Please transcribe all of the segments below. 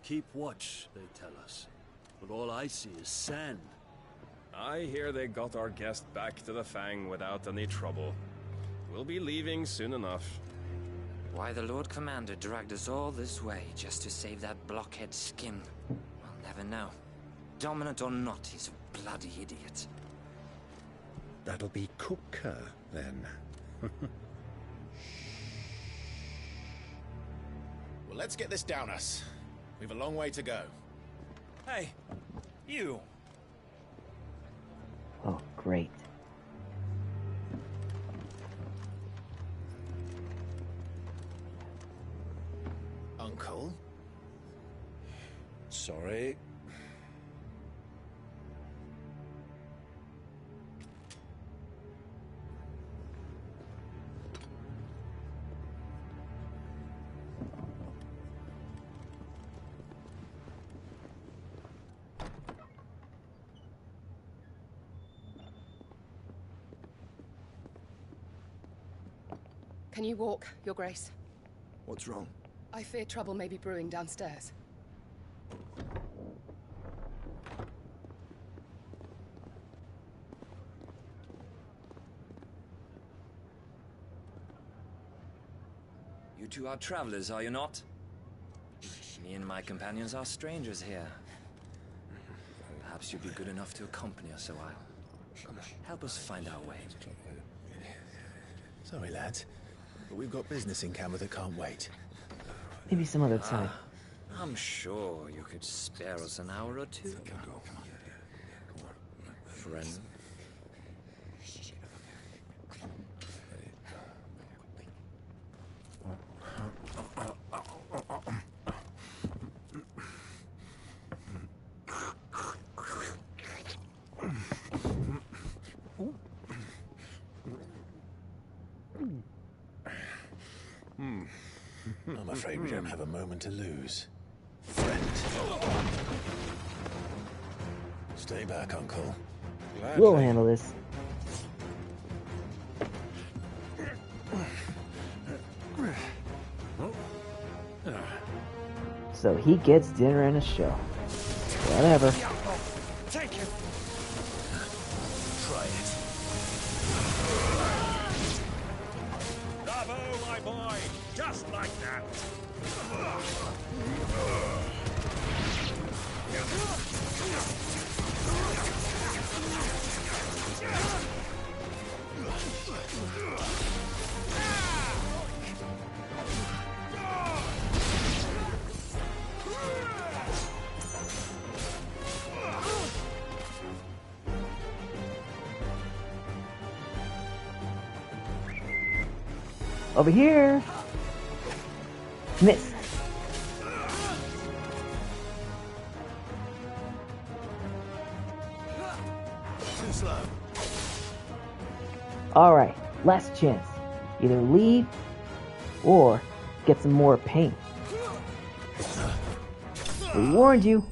Keep watch, they tell us. But all I see is sand. I hear they got our guest back to the Fang without any trouble. We'll be leaving soon enough. Why the Lord Commander dragged us all this way just to save that blockhead skin, we'll never know. Dominant or not, he's a bloody idiot. That'll be Cooker, then. Well, let's get this down us. We've a long way to go. Hey, you. Oh, great. Uncle? Sorry. Can you walk, Your Grace? What's wrong? I fear trouble may be brewing downstairs. You two are travelers, are you not? Me and my companions are strangers here. Perhaps you'd be good enough to accompany us a while. Help us find our way. Sorry, lads, but we've got business in Camber that can't wait. Maybe some other time. I'm sure you could spare us an hour or two. Friend. I'm afraid we don't have a moment to lose. Friend. Stay back, Uncle. We'll handle this. So he gets dinner and a show. Whatever. Take it. Try it. Bravo, my boy. Just like that. Over here. Miss. Too slow. Alright, last chance. Either leave or get some more paint. We warned you.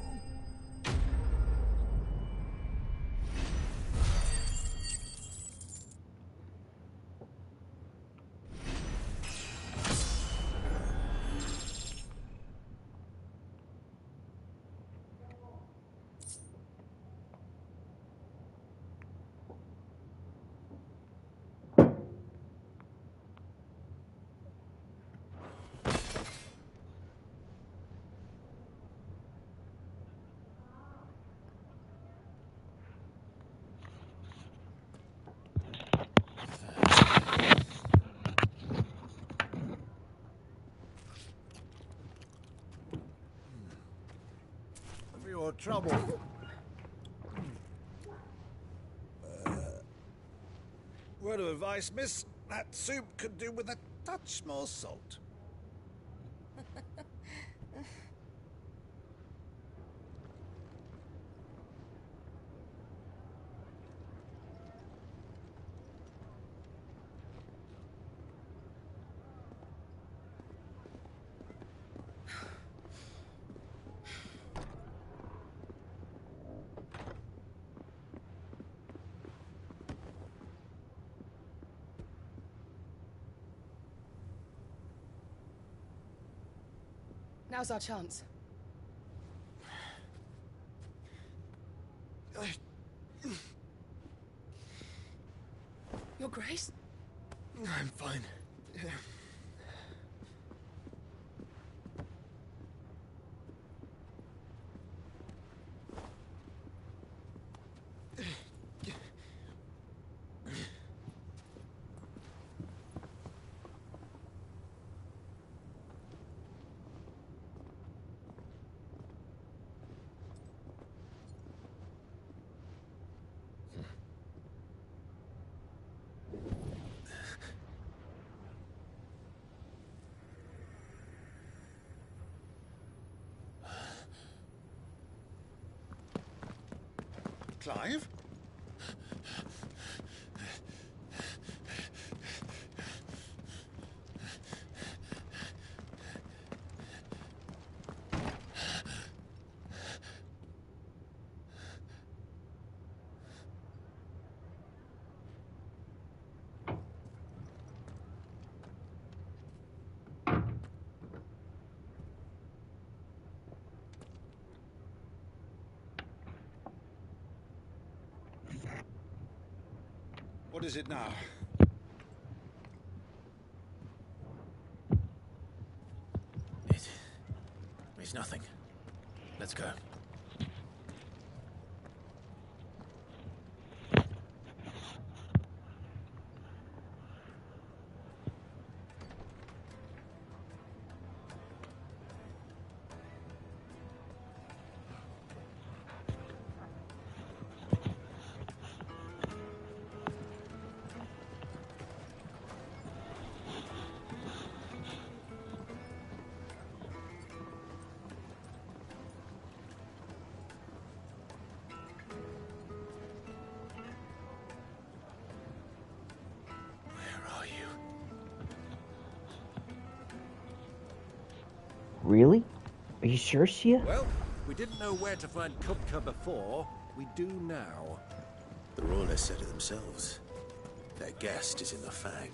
For your trouble. Word of advice, miss. That soup could do with a touch more salt. Now's our chance. Your Grace? I'm fine. Clive? What is it now? It's nothing. Let's go. Really? Are you sure, Shia? Well, we didn't know where to find Kupka before. We do now. The Royalists said it themselves. Their guest is in the Fang.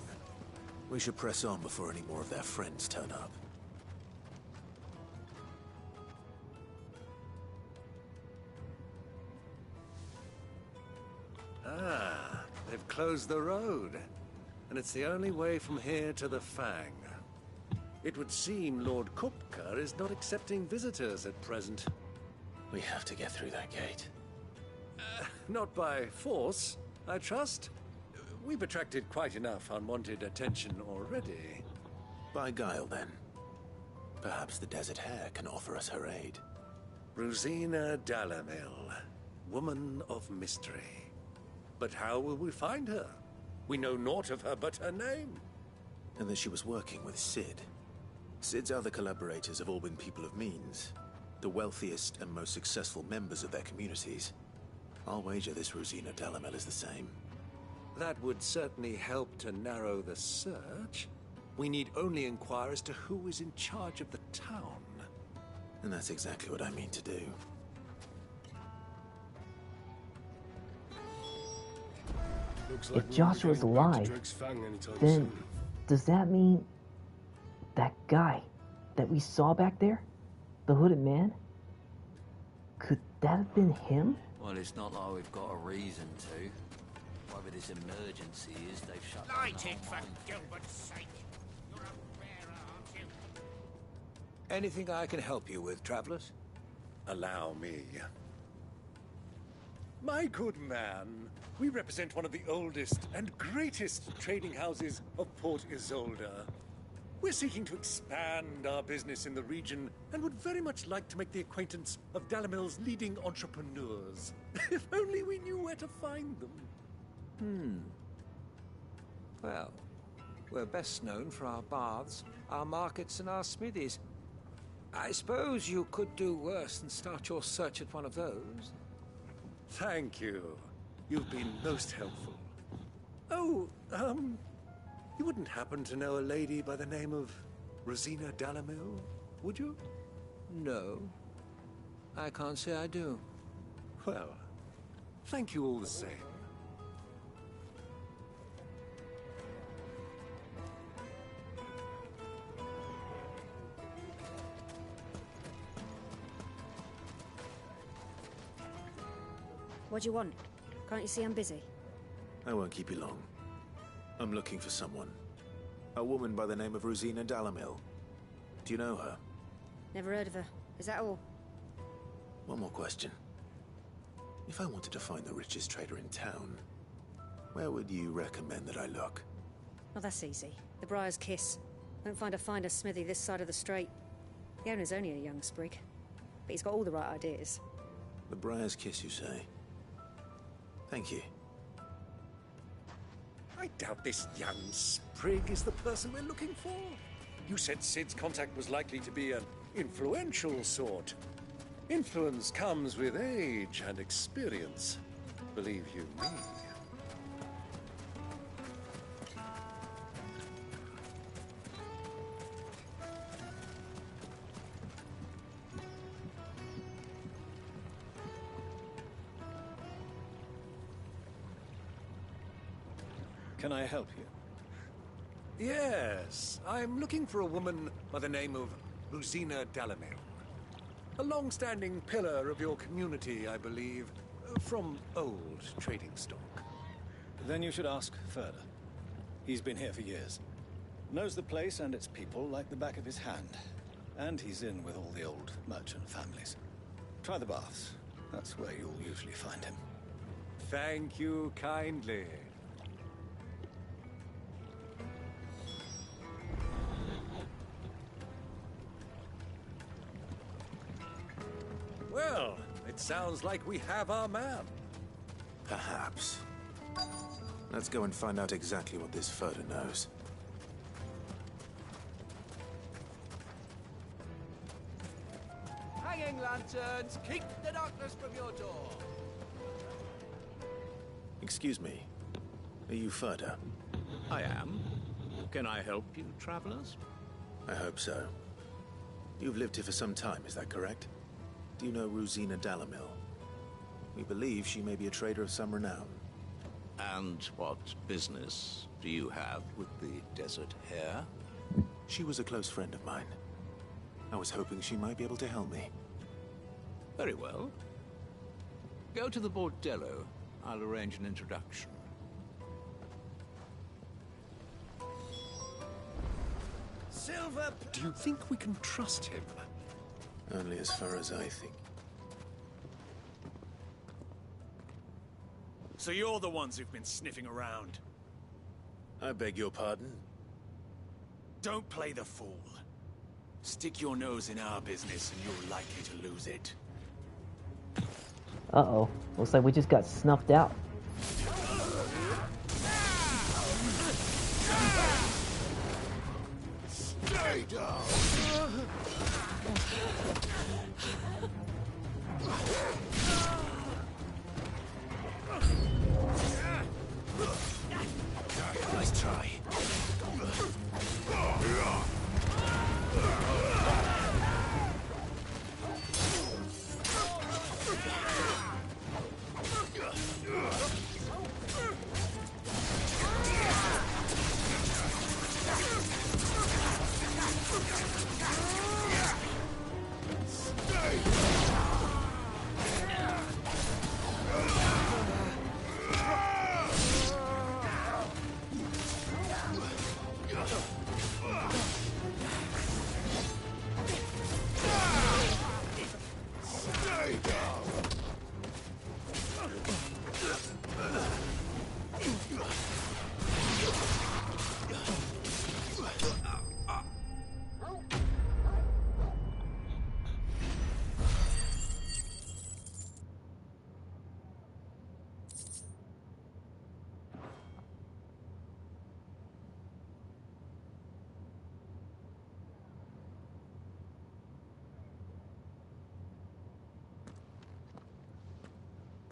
We should press on before any more of their friends turn up. Ah, they've closed the road. And it's the only way from here to the Fang. It would seem Lord Kupka is not accepting visitors at present. We have to get through that gate. Not by force, I trust. We've attracted quite enough unwanted attention already. By guile, then. Perhaps the Desert Hare can offer us her aid. Rosina Dalamil, woman of mystery. But how will we find her? We know naught of her but her name. And that she was working with Sid. Sid's other collaborators have all been people of means, the wealthiest and most successful members of their communities. I'll wager this Rosina Dalamel is the same. That would certainly help to narrow the search. We need only inquire as to who is in charge of the town. And that's exactly what I mean to do. If Joshua's alive, then does that mean that guy that we saw back there? The hooded man? Could that have been him? Well, it's not like we've got a reason to. Whatever this emergency is, they've shut down. Light it, for Gilbert's sake! You're a bearer, aren't you? Anything I can help you with, travelers? Allow me. My good man, we represent one of the oldest and greatest trading houses of Port Isolde. We're seeking to expand our business in the region and would very much like to make the acquaintance of Dalamil's leading entrepreneurs. If only we knew where to find them. Well, we're best known for our baths, our markets, and our smithies. I suppose you could do worse than start your search at one of those. Thank you. You've been most helpful. Oh, you wouldn't happen to know a lady by the name of Rosina Dalamil, would you? No. I can't say I do. Well, thank you all the same. What do you want? Can't you see I'm busy? I won't keep you long. I'm looking for someone. A woman by the name of Rosina Dalamil. Do you know her? Never heard of her. Is that all? One more question. If I wanted to find the richest trader in town, where would you recommend that I look? Oh, that's easy. The Briar's Kiss. Won't find a finer smithy this side of the strait. The owner's only a young sprig, but he's got all the right ideas. The Briar's Kiss, you say? Thank you. I doubt this young sprig is the person we're looking for. You said Sid's contact was likely to be an influential sort. Influence comes with age and experience, believe you me. Can I help you? Yes, I'm looking for a woman by the name of Rosina Dalamil. A long-standing pillar of your community, I believe, from old trading stock. Then you should ask Furder. He's been here for years. Knows the place and its people like the back of his hand. And he's in with all the old merchant families. Try the baths. That's where you'll usually find him. Thank you kindly. Well, it sounds like we have our man. Perhaps. Let's go and find out exactly what this Furder knows. Hanging lanterns, keep the darkness from your door. Excuse me. Are you Furder? I am. Can I help you, travelers? I hope so. You've lived here for some time, is that correct? Do you know Rosina Dalamil? We believe she may be a trader of some renown. And what business do you have with the desert hare? She was a close friend of mine. I was hoping she might be able to help me. Very well. Go to the bordello. I'll arrange an introduction. Silver, do you think we can trust him? Only as far as I think. So you're the ones who've been sniffing around? I beg your pardon? Don't play the fool. Stick your nose in our business and you're likely to lose it. Uh-oh. Looks like we just got snuffed out. Stay down! Nice try.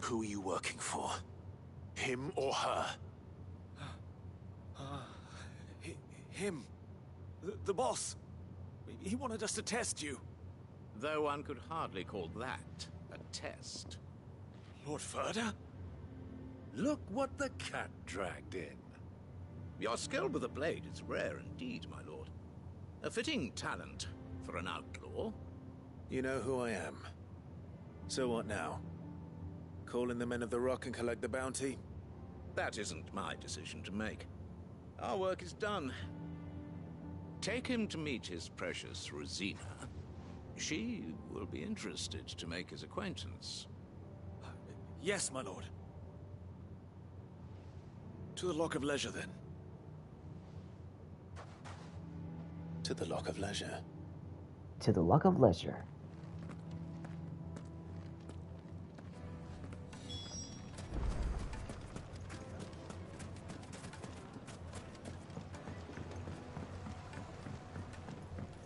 Who are you working for? Him or her? Him. The boss. He wanted us to test you. Though one could hardly call that a test. Lord Furder? Look what the cat dragged in. Your skill with the blade is rare indeed, my lord. A fitting talent for an outlaw. You know who I am. So what now? Call in the Men of the Rock and collect the bounty? That isn't my decision to make. Our work is done. Take him to meet his precious Rosina. She will be interested to make his acquaintance. Yes, my lord. To the Lock of Leisure, then. To the Lock of Leisure. To the Lock of Leisure.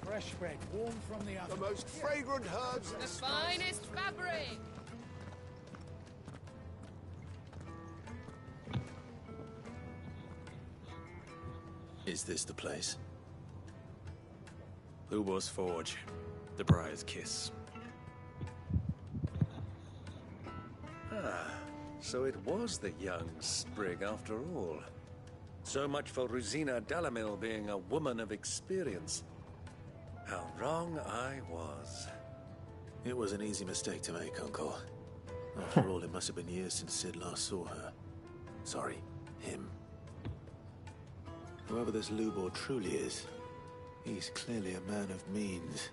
Fresh bread, warm from the oven. The most fragrant herbs in The the finest fabric! Is this the place? Lubor's Forge. The Briar's Kiss. Ah, so it was the young sprig after all. So much for Rosina Dalamil being a woman of experience. How wrong I was. It was an easy mistake to make, Uncle. After all, it must have been years since Sid last saw her. Sorry, him. Whoever this Lubor truly is, he's clearly a man of means.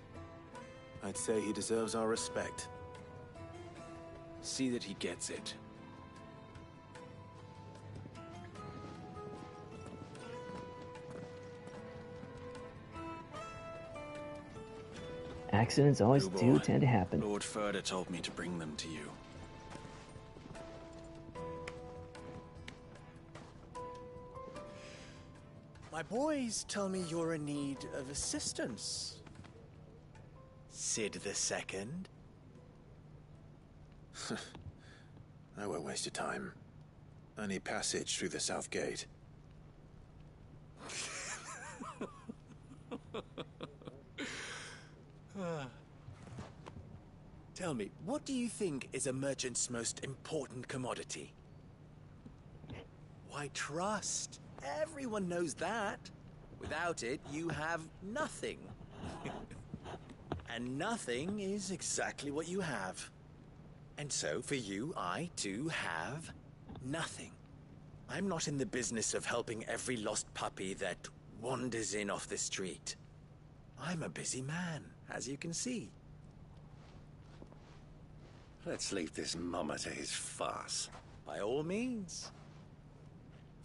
I'd say he deserves our respect. See that he gets it. Accidents always do tend to happen. Lord Furder told me to bring them to you. My boys tell me you're in need of assistance. Sid the Second. I won't waste your time. I need passage through the south gate. Tell me, what do you think is a merchant's most important commodity? Why, trust. Everyone knows that. Without it, you have nothing. And nothing is exactly what you have. And so, for you, I, too, have nothing. I'm not in the business of helping every lost puppy that wanders in off the street. I'm a busy man, as you can see. Let's leave this mama to his farce. By all means.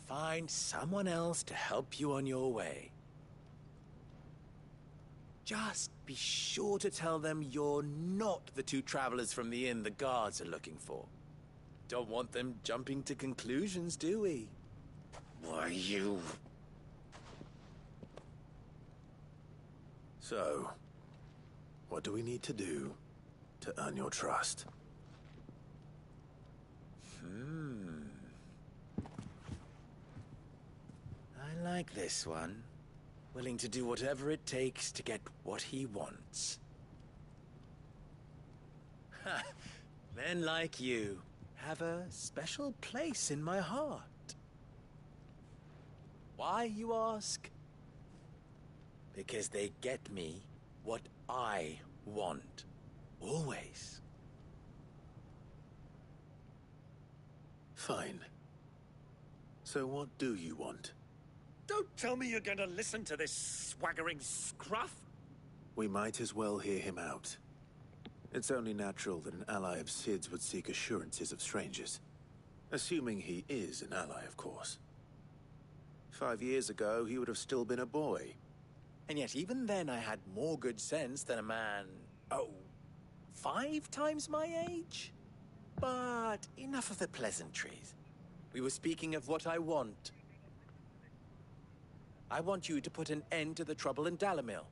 Find someone else to help you on your way. Just be sure to tell them you're not the two travelers from the inn the guards are looking for. Don't want them jumping to conclusions, do we? Why, you... So, what do we need to do to earn your trust? I like this one. Willing to do whatever it takes to get what he wants. Ha! Men like you have a special place in my heart. Why, you ask? Because they get me what I want. Always. Fine. So what do you want? Don't tell me you're going to listen to this swaggering scruff! We might as well hear him out. It's only natural that an ally of Sid's would seek assurances of strangers. Assuming he is an ally, of course. 5 years ago, he would have still been a boy. And yet even then I had more good sense than a man, 5 times my age? But enough of the pleasantries. We were speaking of what I want. I want you to put an end to the trouble in Dalamil.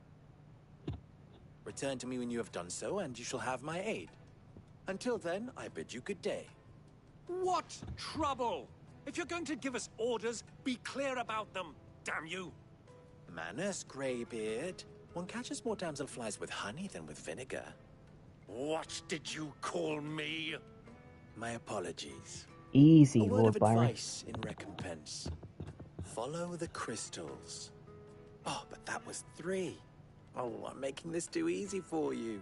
Return to me when you have done so, and you shall have my aid. Until then, I bid you good day. What trouble? If you're going to give us orders, be clear about them, damn you! Manners, Greybeard. One catches more damselflies with honey than with vinegar. What did you call me? My apologies. Easy, A word Lord of Byron. advice in recompense. Follow the crystals. Oh, but that was 3. Oh, I'm making this too easy for you.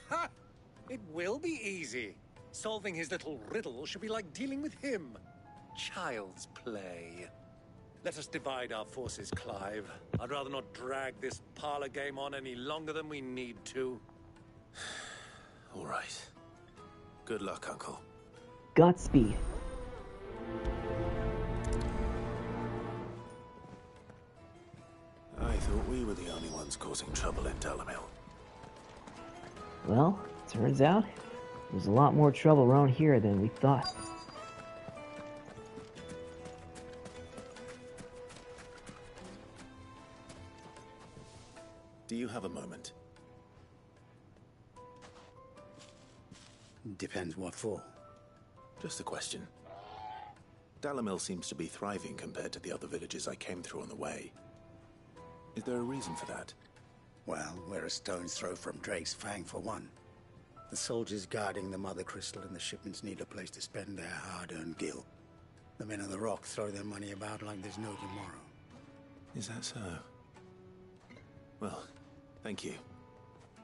Ha! It will be easy. Solving his little riddle should be like dealing with him. Child's play. Let us divide our forces, Clive. I'd rather not drag this parlor game on any longer than we need to. All right. Good luck, Uncle. Godspeed. I thought we were the only ones causing trouble in Dalamil. Well, turns out there's a lot more trouble around here than we thought. Do you have a moment? Depends what for. Just a question. Dalamil seems to be thriving compared to the other villages I came through on the way. Is there a reason for that? Well, we're a stone's throw from Drake's Fang for one. The soldiers guarding the Mother Crystal and the shipments need a place to spend their hard-earned gil. The men of the Rock throw their money about like there's no tomorrow. Is that so? Well, thank you.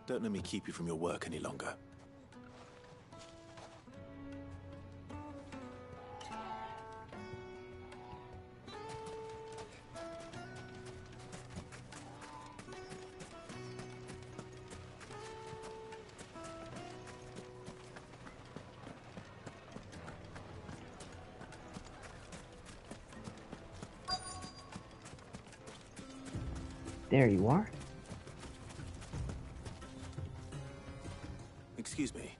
Don't let me keep you from your work any longer. There you are. Excuse me.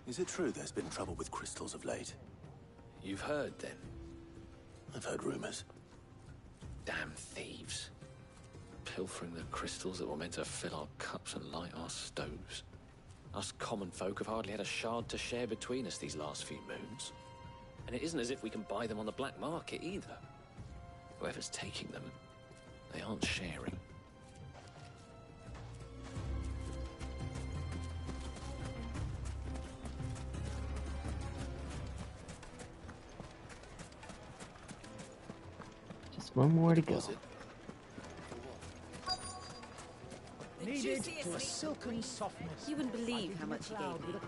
Is it true there's been trouble with crystals of late? You've heard, then? I've heard rumors. Damn thieves. Pilfering the crystals that were meant to fill our cups and light our stoves. Us common folk have hardly had a shard to share between us these last few moons. And it isn't as if we can buy them on the black market, either. Whoever's taking them, they aren't sharing. Just one more to go. Needed for a silken softness. You wouldn't believe how much he gave me.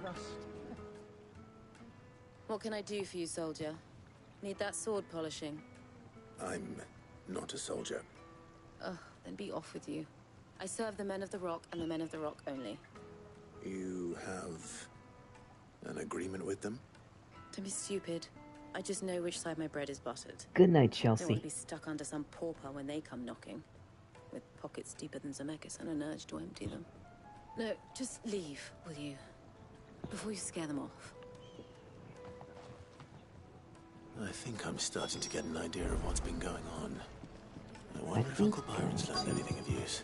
What can I do for you, soldier? Need that sword polishing? I'm not a soldier. Ugh, then be off with you. I serve the men of the Rock and the men of the Rock only. You have an agreement with them? Don't be stupid. I just know which side my bread is buttered. Good night, I don't Chelsea. want to be stuck under some pauper when they come knocking. With pockets deeper than Zemeckis and an urge to empty them. No, just leave, will you? Before you scare them off. I think I'm starting to get an idea of what's been going on. I wonder if Uncle Byron's learned anything of use.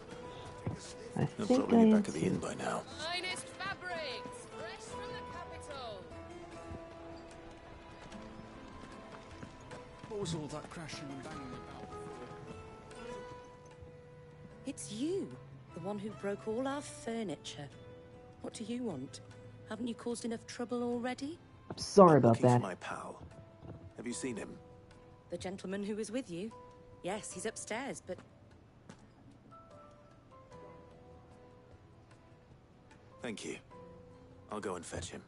He'll probably be back at the inn by now. Finest fabrics, fresh from the capital. What was all that crashing and banging about? It's you, the one who broke all our furniture. What do you want? Haven't you caused enough trouble already? Sorry about Looking that. for my pal. Have you seen him? The gentleman who was with you? Yes, he's upstairs, but... Thank you. I'll go and fetch him.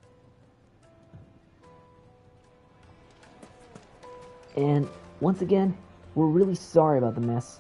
And once again, we're really sorry about the mess.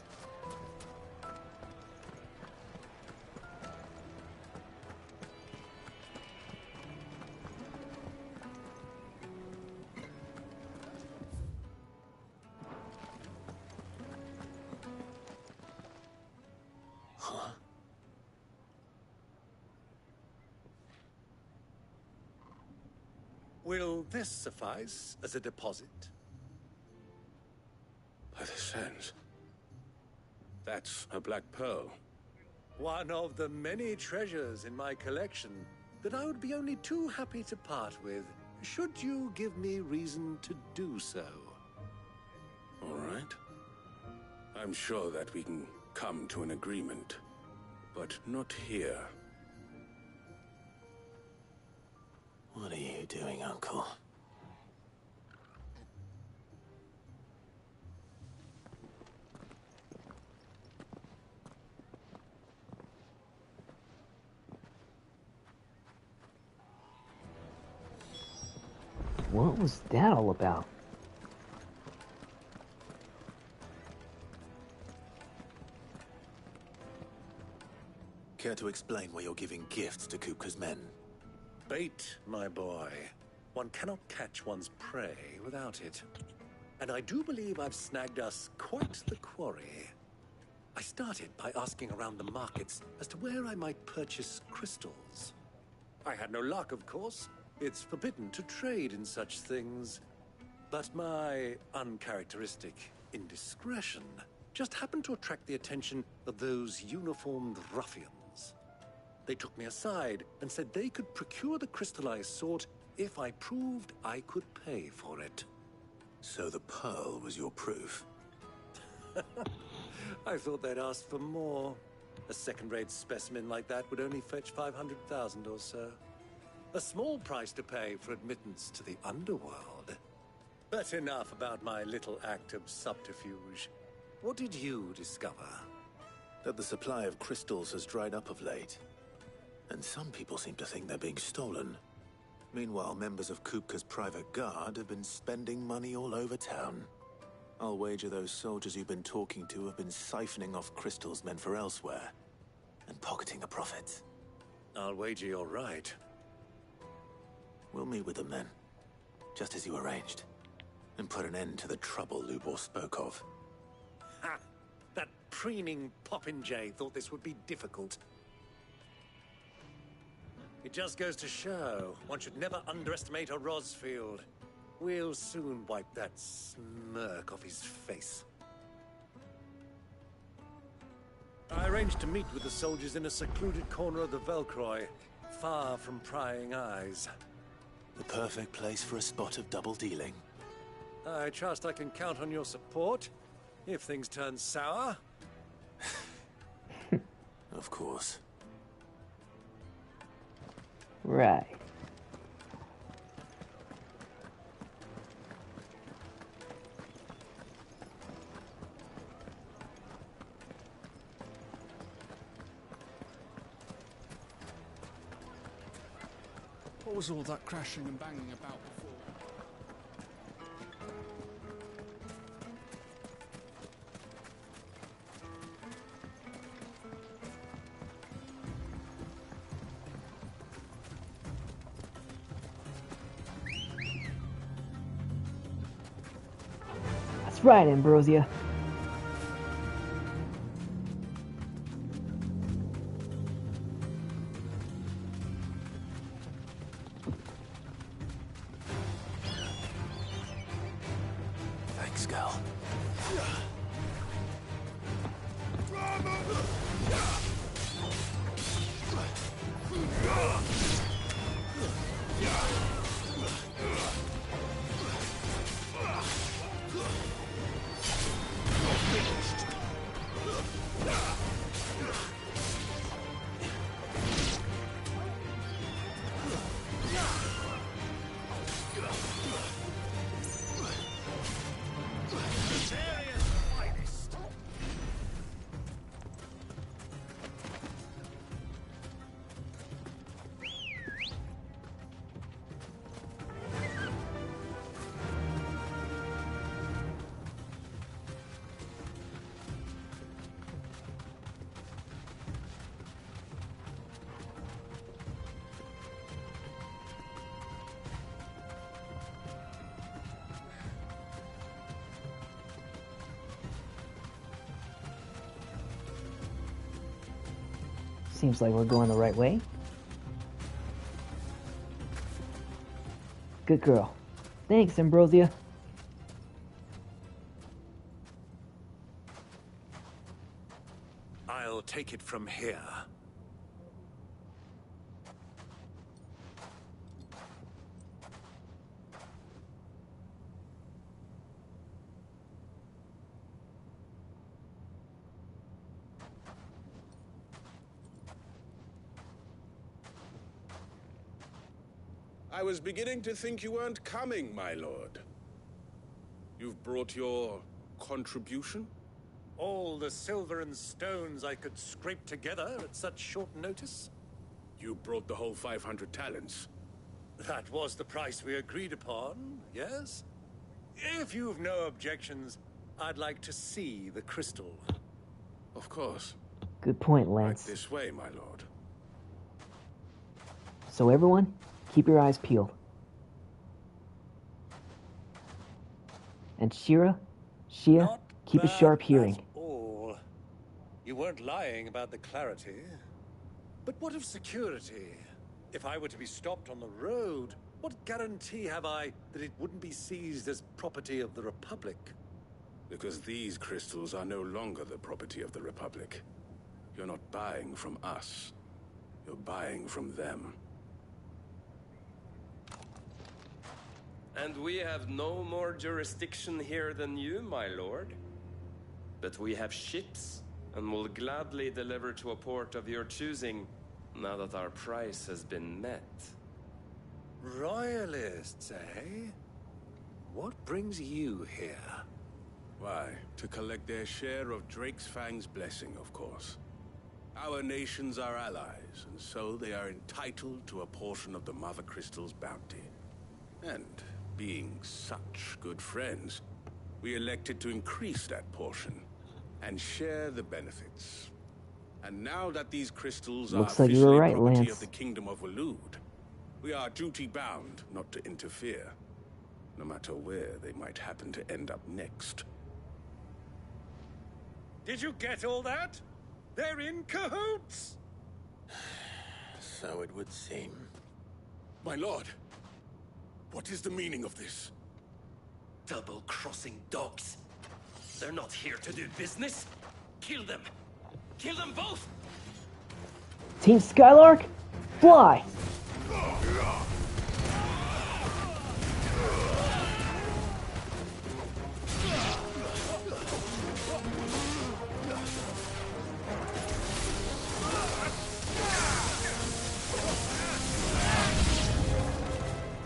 Will this suffice as a deposit? By the sands. That's a black pearl. One of the many treasures in my collection that I would be only too happy to part with, should you give me reason to do so. All right. I'm sure that we can come to an agreement, but not here. What are you doing, Uncle? What was that all about? Care to explain why you're giving gifts to Kupka's men? Bait, my boy. One cannot catch one's prey without it. And I do believe I've snagged us quite the quarry. I started by asking around the markets as to where I might purchase crystals. I had no luck, of course. It's forbidden to trade in such things. But my uncharacteristic indiscretion just happened to attract the attention of those uniformed ruffians. They took me aside and said they could procure the crystal I sought if I proved I could pay for it. So the pearl was your proof? I thought they'd asked for more. A second-rate specimen like that would only fetch 500,000 or so. A small price to pay for admittance to the underworld. But enough about my little act of subterfuge. What did you discover? That the supply of crystals has dried up of late. And some people seem to think they're being stolen. Meanwhile, members of Kupka's private guard have been spending money all over town. I'll wager those soldiers you've been talking to have been siphoning off crystals meant for elsewhere, and pocketing the profits. I'll wager you're right. We'll meet with them then, just as you arranged, and put an end to the trouble Lubor spoke of. Ha! That preening popinjay thought this would be difficult. It just goes to show, one should never underestimate a Rosfield. We'll soon wipe that smirk off his face. I arranged to meet with the soldiers in a secluded corner of the Velcroy, far from prying eyes. The perfect place for a spot of double dealing. I trust I can count on your support, if things turn sour. Of course. Right. What was all that crashing and banging about before? That's right, Ambrosia. Thanks, girl. Seems like we're going the right way. Good girl. Thanks, Ambrosia. I'll take it from here. I was beginning to think you weren't coming, my lord. You've brought your contribution? All the silver and stones I could scrape together at such short notice? You brought the whole 500 talents. That was the price we agreed upon, yes? If you've no objections, I'd like to see the crystal. Of course. Good point, Right Lance. this way, my lord. So everyone, keep your eyes peeled. And Shia, keep a sharp hearing. All. You weren't lying about the clarity. But what of security? If I were to be stopped on the road, what guarantee have I that it wouldn't be seized as property of the Republic? Because these crystals are no longer the property of the Republic. You're not buying from us. You're buying from them. And we have no more jurisdiction here than you, my lord. But we have ships, and will gladly deliver to a port of your choosing, now that our price has been met. Royalists, eh? What brings you here? Why, to collect their share of Drake's Fang's blessing, of course. Our nations are allies, and so they are entitled to a portion of the Mother Crystal's bounty. And being such good friends, we elected to increase that portion and share the benefits. And now that these crystals Looks are like you were officially right, property Lance. of the Kingdom of Waloed, we are duty-bound not to interfere, no matter where they might happen to end up next. Did you get all that? They're in cahoots! So it would seem. My lord, what is the meaning of this? Double-crossing dogs. They're not here to do business. Kill them. Kill them both! Team Skylark, fly!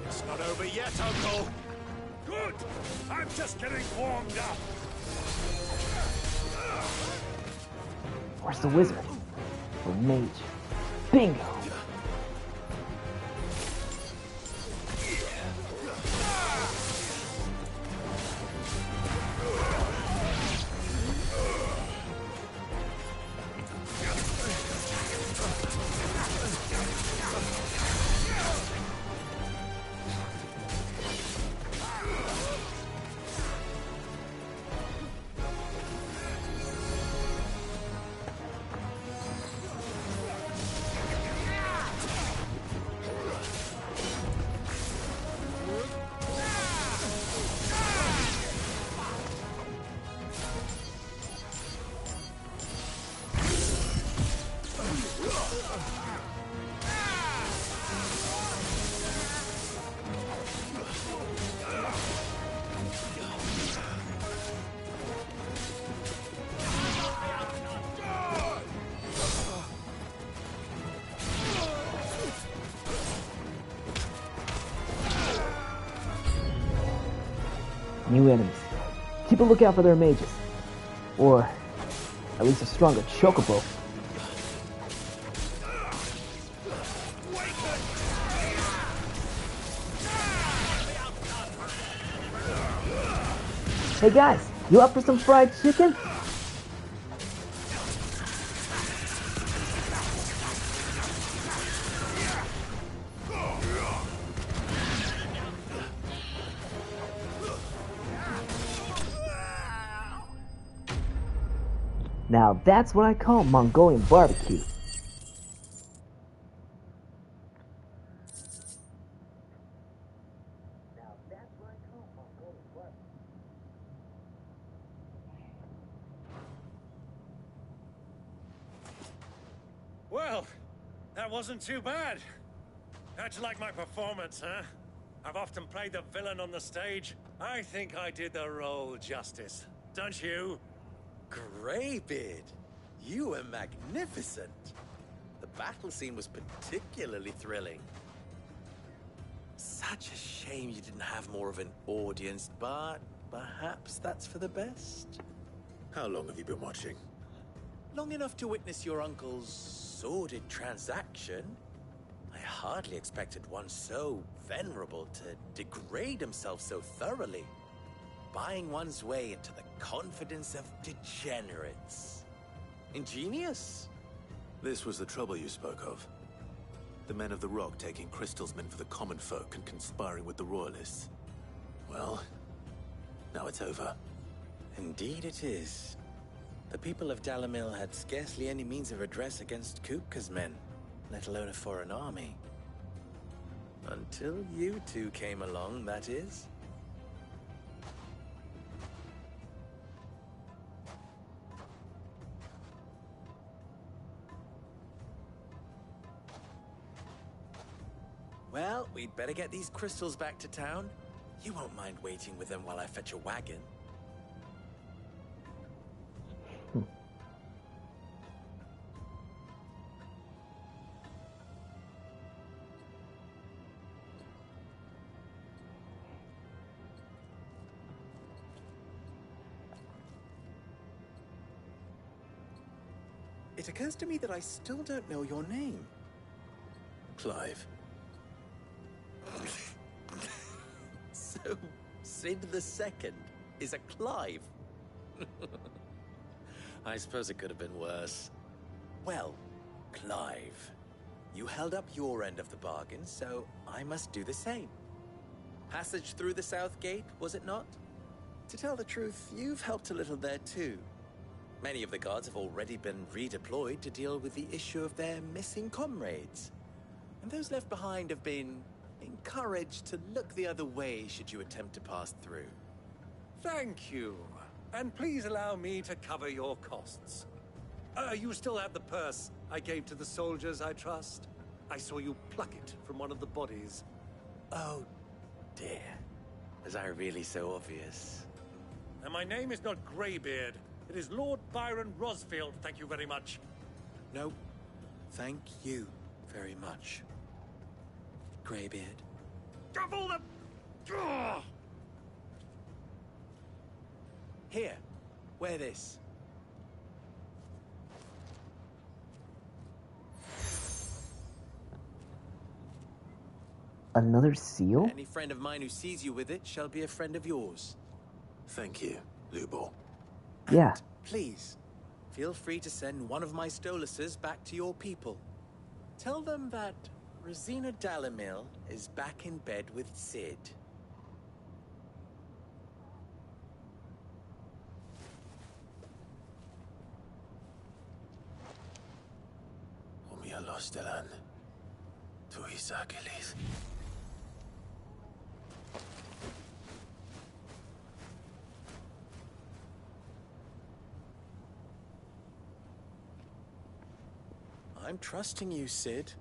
It's not over yet, Uncle! Good! I'm just getting warmed up! Where's the wizard? Or mage? Bingo! New enemies. Keep a lookout for their mages. Or at least a stronger chocobo. Hey guys, you up for some fried chicken? Now that's what I call Mongolian barbecue. Well, that wasn't too bad. How'd you like my performance, huh? I've often played the villain on the stage. I think I did the role justice. Don't you? Greybeard, you were magnificent. The battle scene was particularly thrilling. Such a shame you didn't have more of an audience, but perhaps that's for the best. How long have you been watching? Long enough to witness your uncle's sordid transaction. I hardly expected one so venerable to degrade himself so thoroughly. Buying one's way into the confidence of degenerates. Ingenious. This was the trouble you spoke of. The men of the Rock taking crystals for the common folk and conspiring with the Royalists. Well, now it's over. Indeed it is. The people of Dalamil had scarcely any means of redress against Kupka's men, let alone a foreign army. Until you two came along, that is. Well, we'd better get these crystals back to town. You won't mind waiting with them while I fetch a wagon. It occurs to me that I still don't know your name. Clive. So, Sid II is a Clive? I suppose it could have been worse. Well, Clive, you held up your end of the bargain, so I must do the same. Passage through the South Gate, was it not? To tell the truth, you've helped a little there too. Many of the guards have already been redeployed to deal with the issue of their missing comrades. And those left behind have been encouraged to look the other way should you attempt to pass through. Thank you. And please allow me to cover your costs. You still have the purse I gave to the soldiers, I trust? I saw you pluck it from one of the bodies. Oh, dear. Was I really so obvious? And my name is not Greybeard. It is Lord Byron Rosfield, thank you very much. No, thank you very much, Greybeard. Double the... Ugh! Here, wear this. Another seal? Any friend of mine who sees you with it shall be a friend of yours. Thank you, Lubor. Yeah. Please, feel free to send one of my Stoluses back to your people. Tell them that Rosina Dalamil is back in bed with Sid. Omia Lostelan. Tuis Achilles. I'm trusting you, Sid.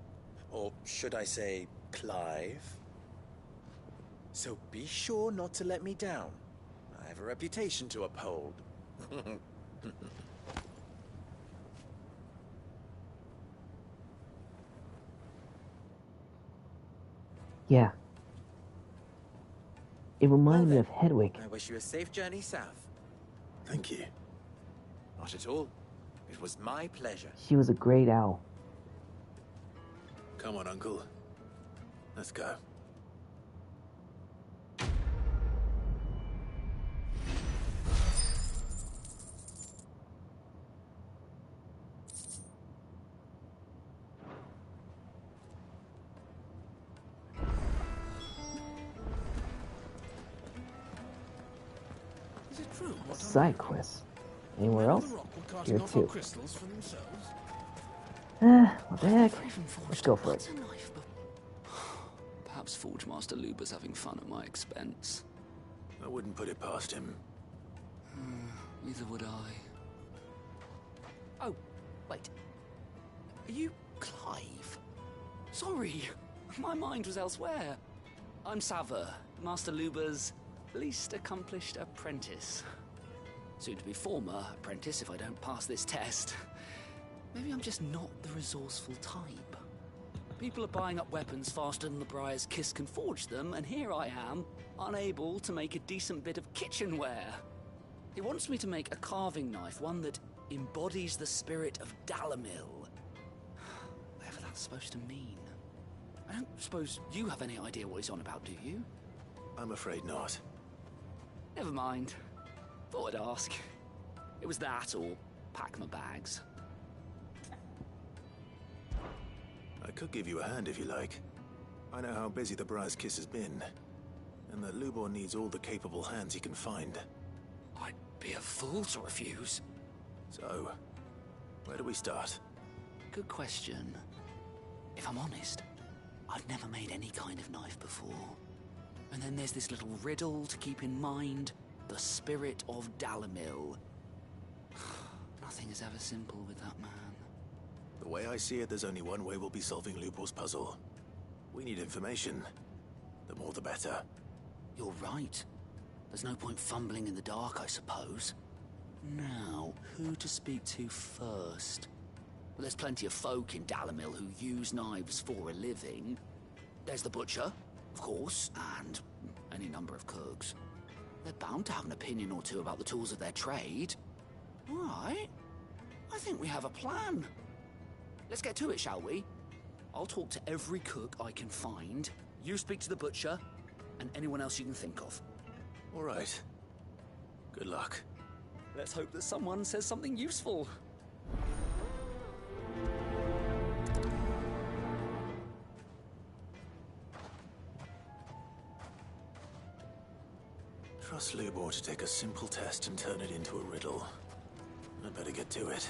Or should I say, Clive. So be sure not to let me down. I have a reputation to uphold. Yeah. It reminded me of Hedwig. I wish you a safe journey south. Thank you. Not at all. It was my pleasure. She was a great owl. Come on, Uncle. Let's go. Is it true? Side quests. Anywhere else? Here too. Crystals for themselves? What the heck? Let's go for it. Perhaps Forge Master Luber's having fun at my expense. I wouldn't put it past him. Neither would I. Oh, wait. Are you Clive? Sorry, my mind was elsewhere. I'm Sava, Master Luber's least accomplished apprentice. Soon to be former apprentice if I don't pass this test. Maybe I'm just not the resourceful type. People are buying up weapons faster than the Briar's Kiss can forge them, and here I am, unable to make a decent bit of kitchenware. He wants me to make a carving knife, one that embodies the spirit of Dalamil. Whatever that's supposed to mean. I don't suppose you have any idea what he's on about, do you? I'm afraid not. Never mind. Thought I'd ask. It was that or pack my bags. I could give you a hand if you like. I know how busy the Briar's Kiss has been, and that Lubor needs all the capable hands he can find. I'd be a fool to refuse. So, where do we start? Good question. If I'm honest, I've never made any kind of knife before. And then there's this little riddle to keep in mind. The spirit of Dalamil. Nothing is ever simple with that man. The way I see it, there's only one way we'll be solving Lubor's puzzle. We need information. The more the better. You're right. There's no point fumbling in the dark, I suppose. Now, who to speak to first? Well, there's plenty of folk in Dalamil who use knives for a living. There's the butcher, of course, and any number of cooks. They're bound to have an opinion or two about the tools of their trade. All right. I think we have a plan. Let's get to it, shall we? I'll talk to every cook I can find. You speak to the butcher, and anyone else you can think of. All right. Good luck. Let's hope that someone says something useful. Trust Lubor to take a simple test and turn it into a riddle. I'd better get to it.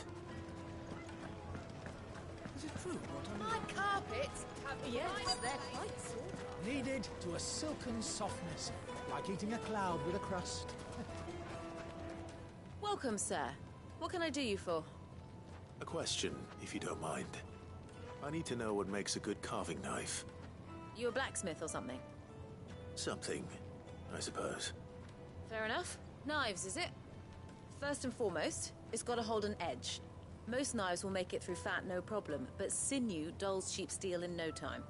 Is it true what I My carpets have Yes, nice they're legs. quite soft. Kneaded to a silken softness, like eating a cloud with a crust. Welcome, sir. What can I do you for? A question, if you don't mind. I need to know what makes a good carving knife. You a blacksmith or something? Something, I suppose. Fair enough. Knives, is it? First and foremost, it's got to hold an edge. Most knives will make it through fat, no problem, but sinew dulls cheap steel in no time.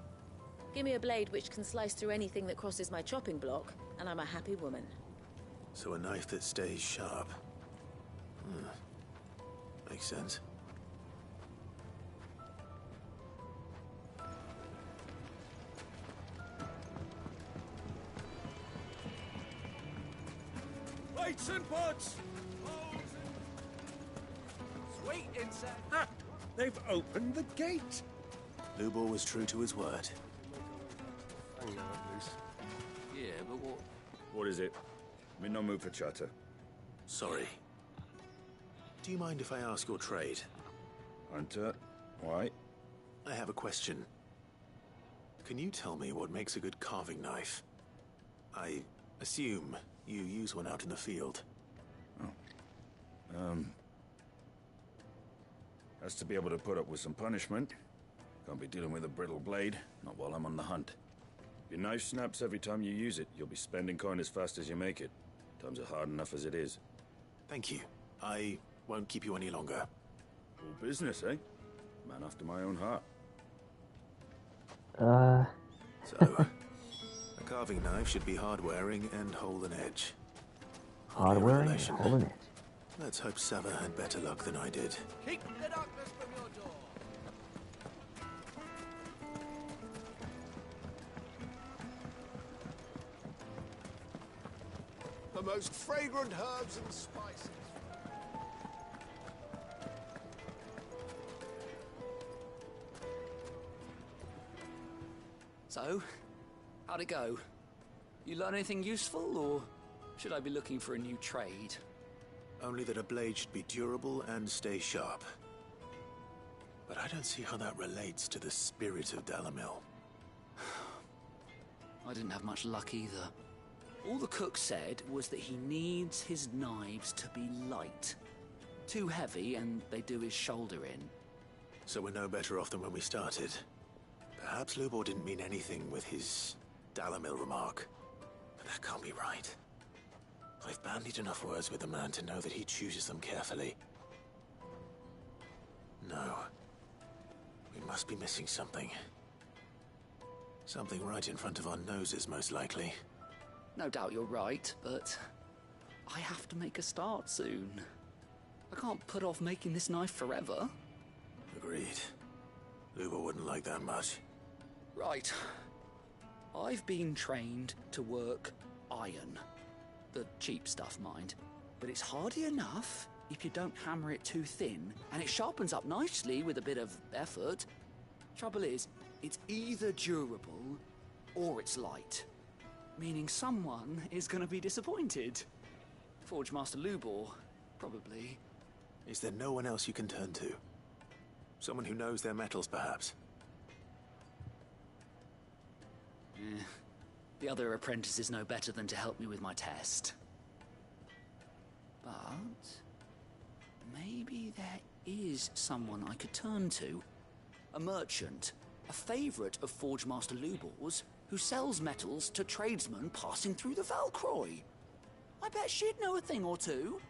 Give me a blade which can slice through anything that crosses my chopping block, and I'm a happy woman. So a knife that stays sharp. Makes sense. Weights and pots! Sweet insect. Ah! They've opened the gate! Lubor was true to his word. Yeah, but what? What is it? I'm in no mood for chatter. Sorry. Do you mind if I ask your trade? Hunter, why? I have a question. Can you tell me what makes a good carving knife? I assume you use one out in the field. Has to be able to put up with some punishment. Can't be dealing with a brittle blade, not while I'm on the hunt. If your knife snaps every time you use it, you'll be spending coin as fast as you make it. Times are hard enough as it is. Thank you. I won't keep you any longer. All business, eh? Man after my own heart. So, a carving knife should be hard-wearing and hold an edge. Hard-wearing and hold an edge. Let's hope Sava had better luck than I did. Keep the darkness from your door. The most fragrant herbs and spices. So, how'd it go? You learn anything useful, or should I be looking for a new trade? Only that a blade should be durable and stay sharp. But I don't see how that relates to the spirit of Dalamil. I didn't have much luck either. All the cook said was that he needs his knives to be light. Too heavy and they do his shoulder in. So we're no better off than when we started. Perhaps Lubor didn't mean anything with his Dalamil remark. But that can't be right. I've bandied enough words with the man to know that he chooses them carefully. No. We must be missing something. Something right in front of our noses, most likely. No doubt you're right, but I have to make a start soon. I can't put off making this knife forever. Agreed. Lubor wouldn't like that much. Right. I've been trained to work iron. The cheap stuff, mind. But it's hardy enough if you don't hammer it too thin, and it sharpens up nicely with a bit of effort. Trouble is, it's either durable or it's light. Meaning someone is going to be disappointed. Forge Master Lubor, probably. Is there no one else you can turn to? Someone who knows their metals, perhaps? The other apprentices know better than to help me with my test. But maybe there is someone I could turn to. A merchant, a favourite of Forge Master Lubor's, who sells metals to tradesmen passing through the Valcroy. I bet she'd know a thing or two.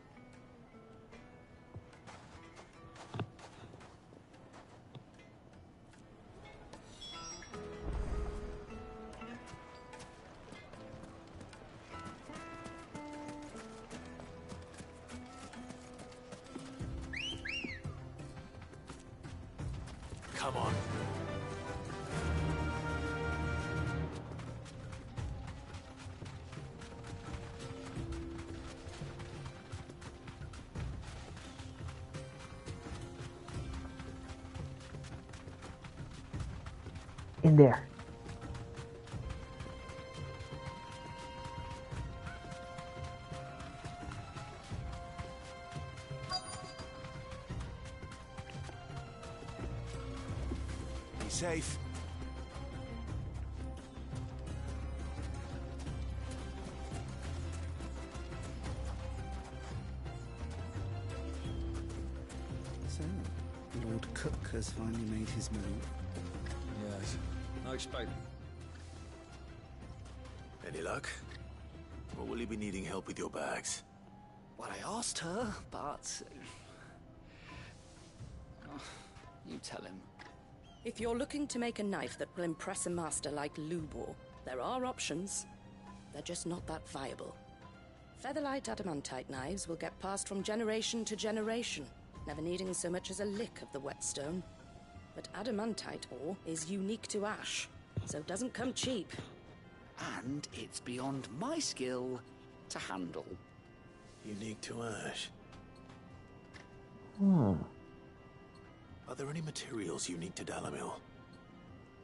Come on. In there. Be safe. So, Lord Cook has finally made his move. Yes, I expect. Any luck? Or will you be needing help with your bags? Well, I asked her, but... you tell him. If you're looking to make a knife that will impress a master like Lubor, there are options. They're just not that viable. Featherlight adamantite knives will get passed from generation to generation, never needing so much as a lick of the whetstone. But adamantite ore is unique to ash, so it doesn't come cheap. And it's beyond my skill to handle. Unique to ash. Are there any materials unique to Dalamil?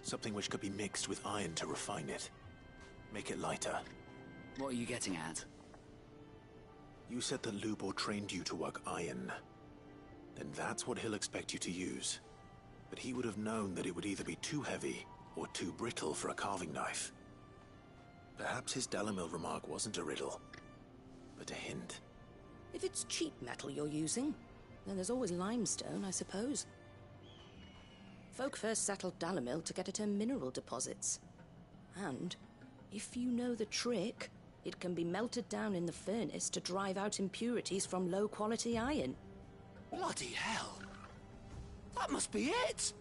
Something which could be mixed with iron to refine it. Make it lighter. What are you getting at? You said that Lubor trained you to work iron. Then that's what he'll expect you to use. But he would have known that it would either be too heavy or too brittle for a carving knife. Perhaps his Dalamil remark wasn't a riddle, but a hint. If it's cheap metal you're using, then there's always limestone, I suppose. Folk first settled Dalamil to get at her mineral deposits. And, if you know the trick, it can be melted down in the furnace to drive out impurities from low-quality iron. Bloody hell! That must be it!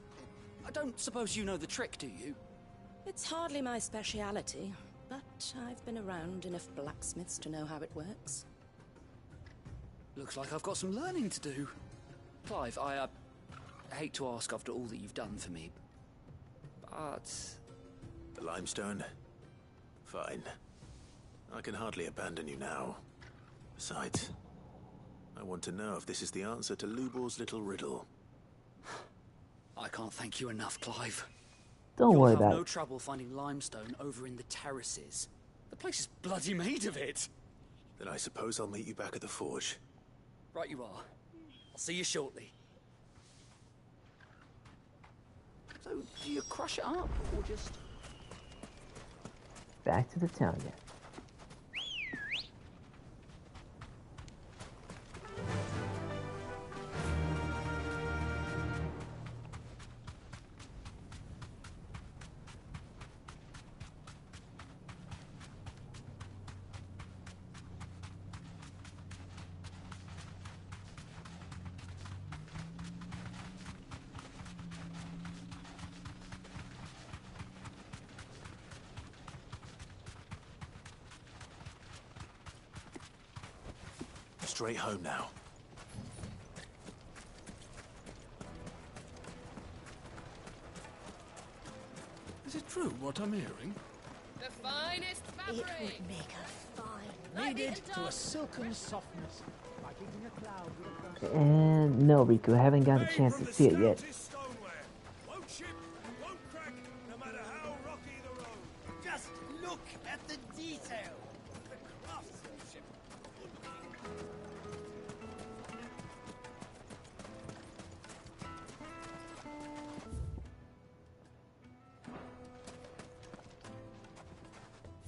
I don't suppose you know the trick, do you? It's hardly my speciality, but I've been around enough blacksmiths to know how it works. Looks like I've got some learning to do. Clive, I hate to ask after all that you've done for me, but... The limestone? Fine. I can hardly abandon you now. Besides, I want to know if this is the answer to Lubor's little riddle. I can't thank you enough, Clive. Don't worry You'll have about no it. trouble finding limestone over in the terraces. The place is bloody made of it. Then I suppose I'll meet you back at the forge. Right you are. I'll see you shortly. So, do you crush it up, or just... Back to the town yet. Straight home now. Is it true what I'm hearing? The finest It fabric. would make a fine. Kneaded to a silken softness, like eating a cloud with a crust. And no, Riku, I haven't got a chance to see it yet. Won't chip, won't crack, no matter how rocky the road. Just look at the detail. The craftsmanship.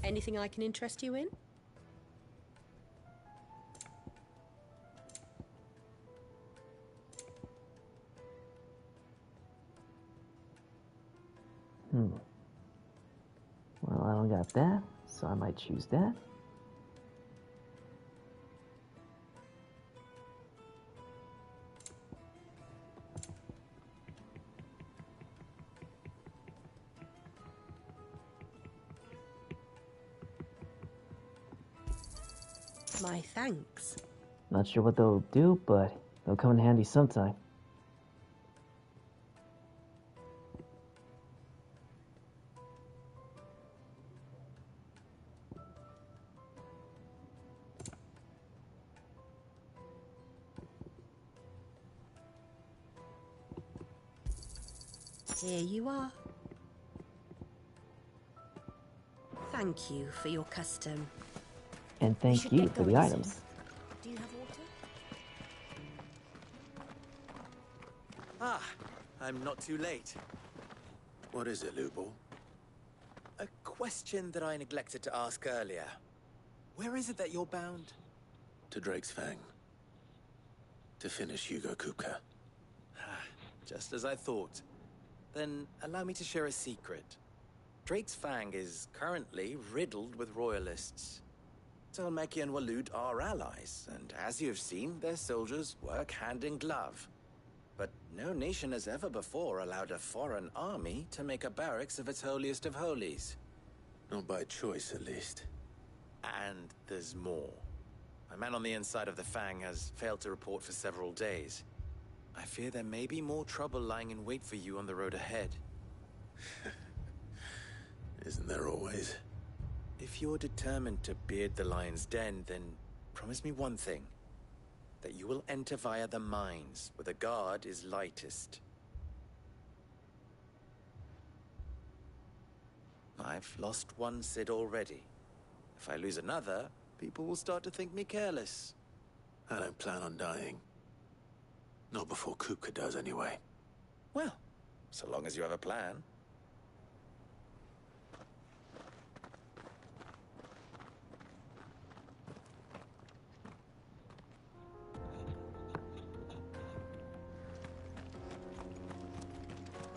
Anything I can interest you in? Well, I don't got that, so I might choose that. My thanks. Not sure what they'll do, but they'll come in handy sometime. Here you are. Thank you for your custom. And thank you for the items. Do you have water? Ah, I'm not too late. What is it, Lubo? A question that I neglected to ask earlier. Where is it that you're bound? To Drake's Fang. To finish Hugo Kupka. Just as I thought. Then allow me to share a secret. Drake's Fang is currently riddled with royalists. Tolmeki and Walud are allies, and as you've seen, their soldiers work hand in glove. But no nation has ever before allowed a foreign army to make a barracks of its holiest of holies. Not by choice, at least. And there's more. A man on the inside of the Fang has failed to report for several days. I fear there may be more trouble lying in wait for you on the road ahead. Isn't there always? If you're determined to beard the lion's den, then promise me one thing. That you will enter via the mines, where the guard is lightest. I've lost one Cid already. If I lose another, people will start to think me careless. I don't plan on dying. Not before Kupka does, anyway. Well, so long as you have a plan.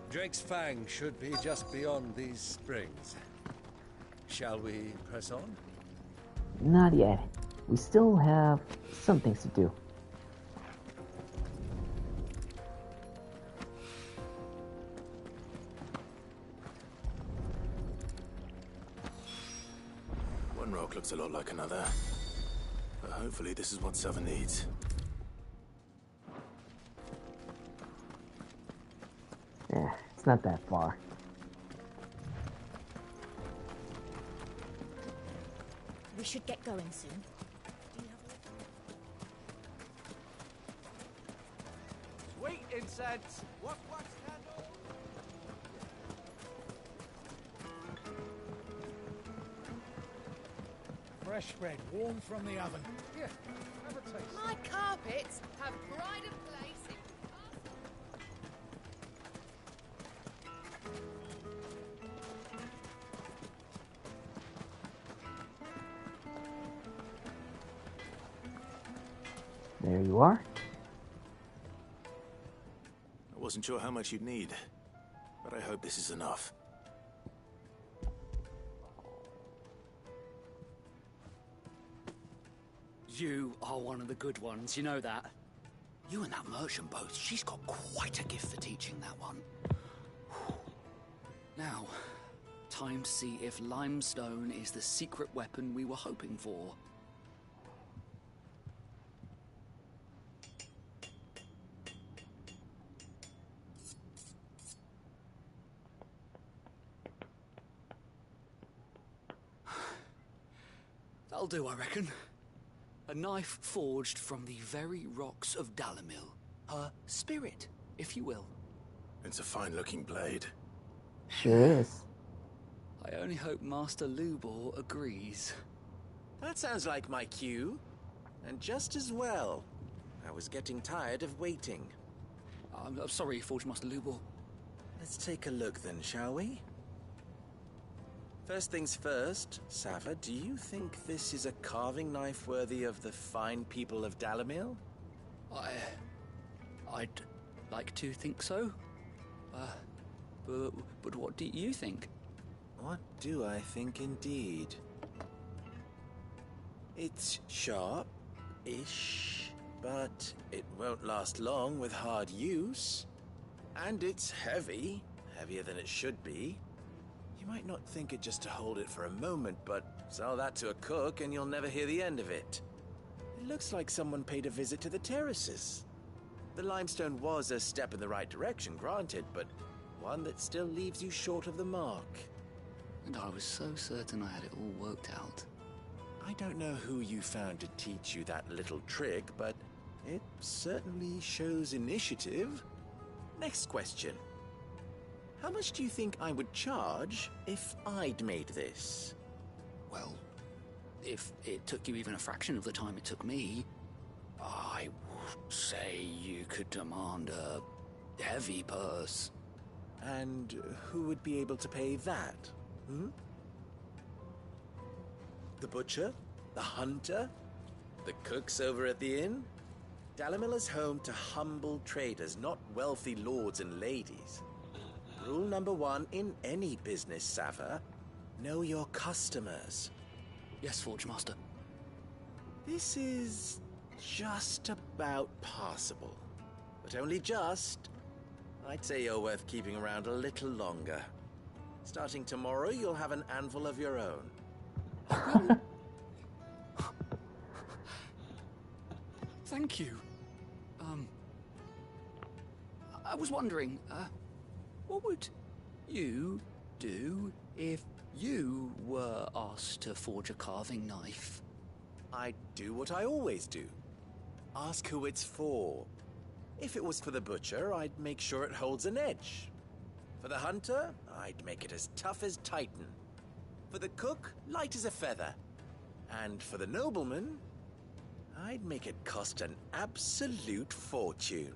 Drake's Fang should be just beyond these springs. Shall we press on? Not yet. We still have some things to do. One rock looks a lot like another. But hopefully this is what Sava needs. It's not that far. We should get going soon. Sweet incense. What candle? Fresh bread, warm from the oven. Here, have a taste. My carpets have pride of place in There you are. I wasn't sure how much you'd need, but I hope this is enough. You are one of the good ones, you know that? You and that merchant boat, she's got quite a gift for teaching that one. Now, time to see if limestone is the secret weapon we were hoping for. That'll do, I reckon. A knife forged from the very rocks of Dalamil. Her spirit, if you will. It's a fine-looking blade. Sure is. I only hope Master Lubor agrees. That sounds like my cue. And just as well. I was getting tired of waiting. I'm sorry, Forge Master Lubor. Let's take a look then, shall we? First things first, Sava, do you think this is a carving knife worthy of the fine people of Dalamil? I'd like to think so. But what do you think? What do I think indeed? It's sharp-ish, but it won't last long with hard use. And it's heavy, heavier than it should be. You might not think it just to hold it for a moment, but sell that to a cook and you'll never hear the end of it. It looks like someone paid a visit to the terraces. The limestone was a step in the right direction, granted, but one that still leaves you short of the mark. And I was so certain I had it all worked out. I don't know who you found to teach you that little trick, but it certainly shows initiative. Next question. How much do you think I would charge if I'd made this? Well, if it took you even a fraction of the time it took me, I would say you could demand a heavy purse. And who would be able to pay that? The butcher? The hunter? The cooks over at the inn? Dalamil is home to humble traders, not wealthy lords and ladies. Rule number 1 in any business, Sava. Know your customers. Yes, Forge Master. This is just about passable. But only just. I'd say you're worth keeping around a little longer. Starting tomorrow, you'll have an anvil of your own. Thank you. I was wondering, what would you do if you were asked to forge a carving knife? I'd do what I always do. Ask who it's for. If it was for the butcher, I'd make sure it holds an edge. For the hunter, I'd make it as tough as Titan. For the cook, light as a feather. And for the nobleman, I'd make it cost an absolute fortune.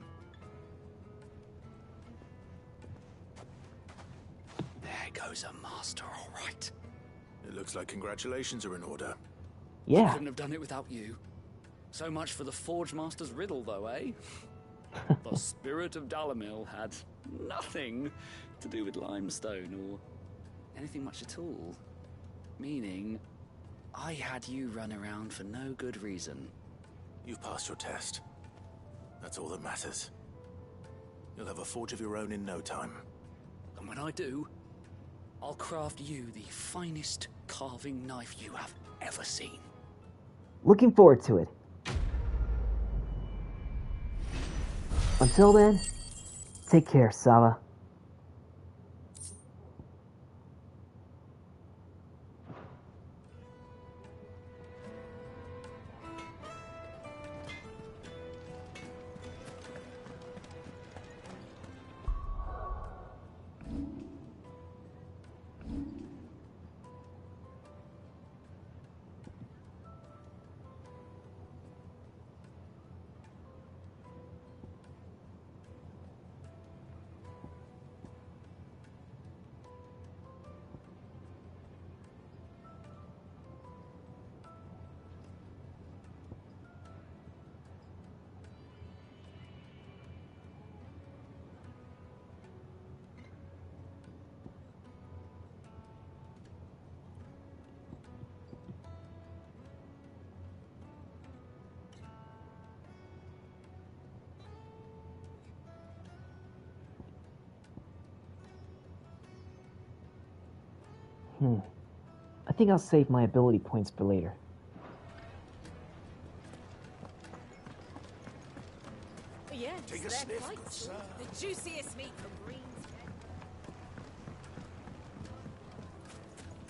There goes a master, all right. It looks like congratulations are in order. Yeah. I couldn't have done it without you. So much for the Forge Master's riddle, though, eh? The spirit of Dalamil had nothing to do with limestone or anything much at all. Meaning, I had you run around for no good reason. You've passed your test. That's all that matters. You'll have a forge of your own in no time. And when I do, I'll craft you the finest carving knife you have ever seen. Looking forward to it. Until then, take care, Sava. I think I'll save my ability points for later. Yeah, Take a they're sniff, quite good sure. sir. The juiciest meat from Green's.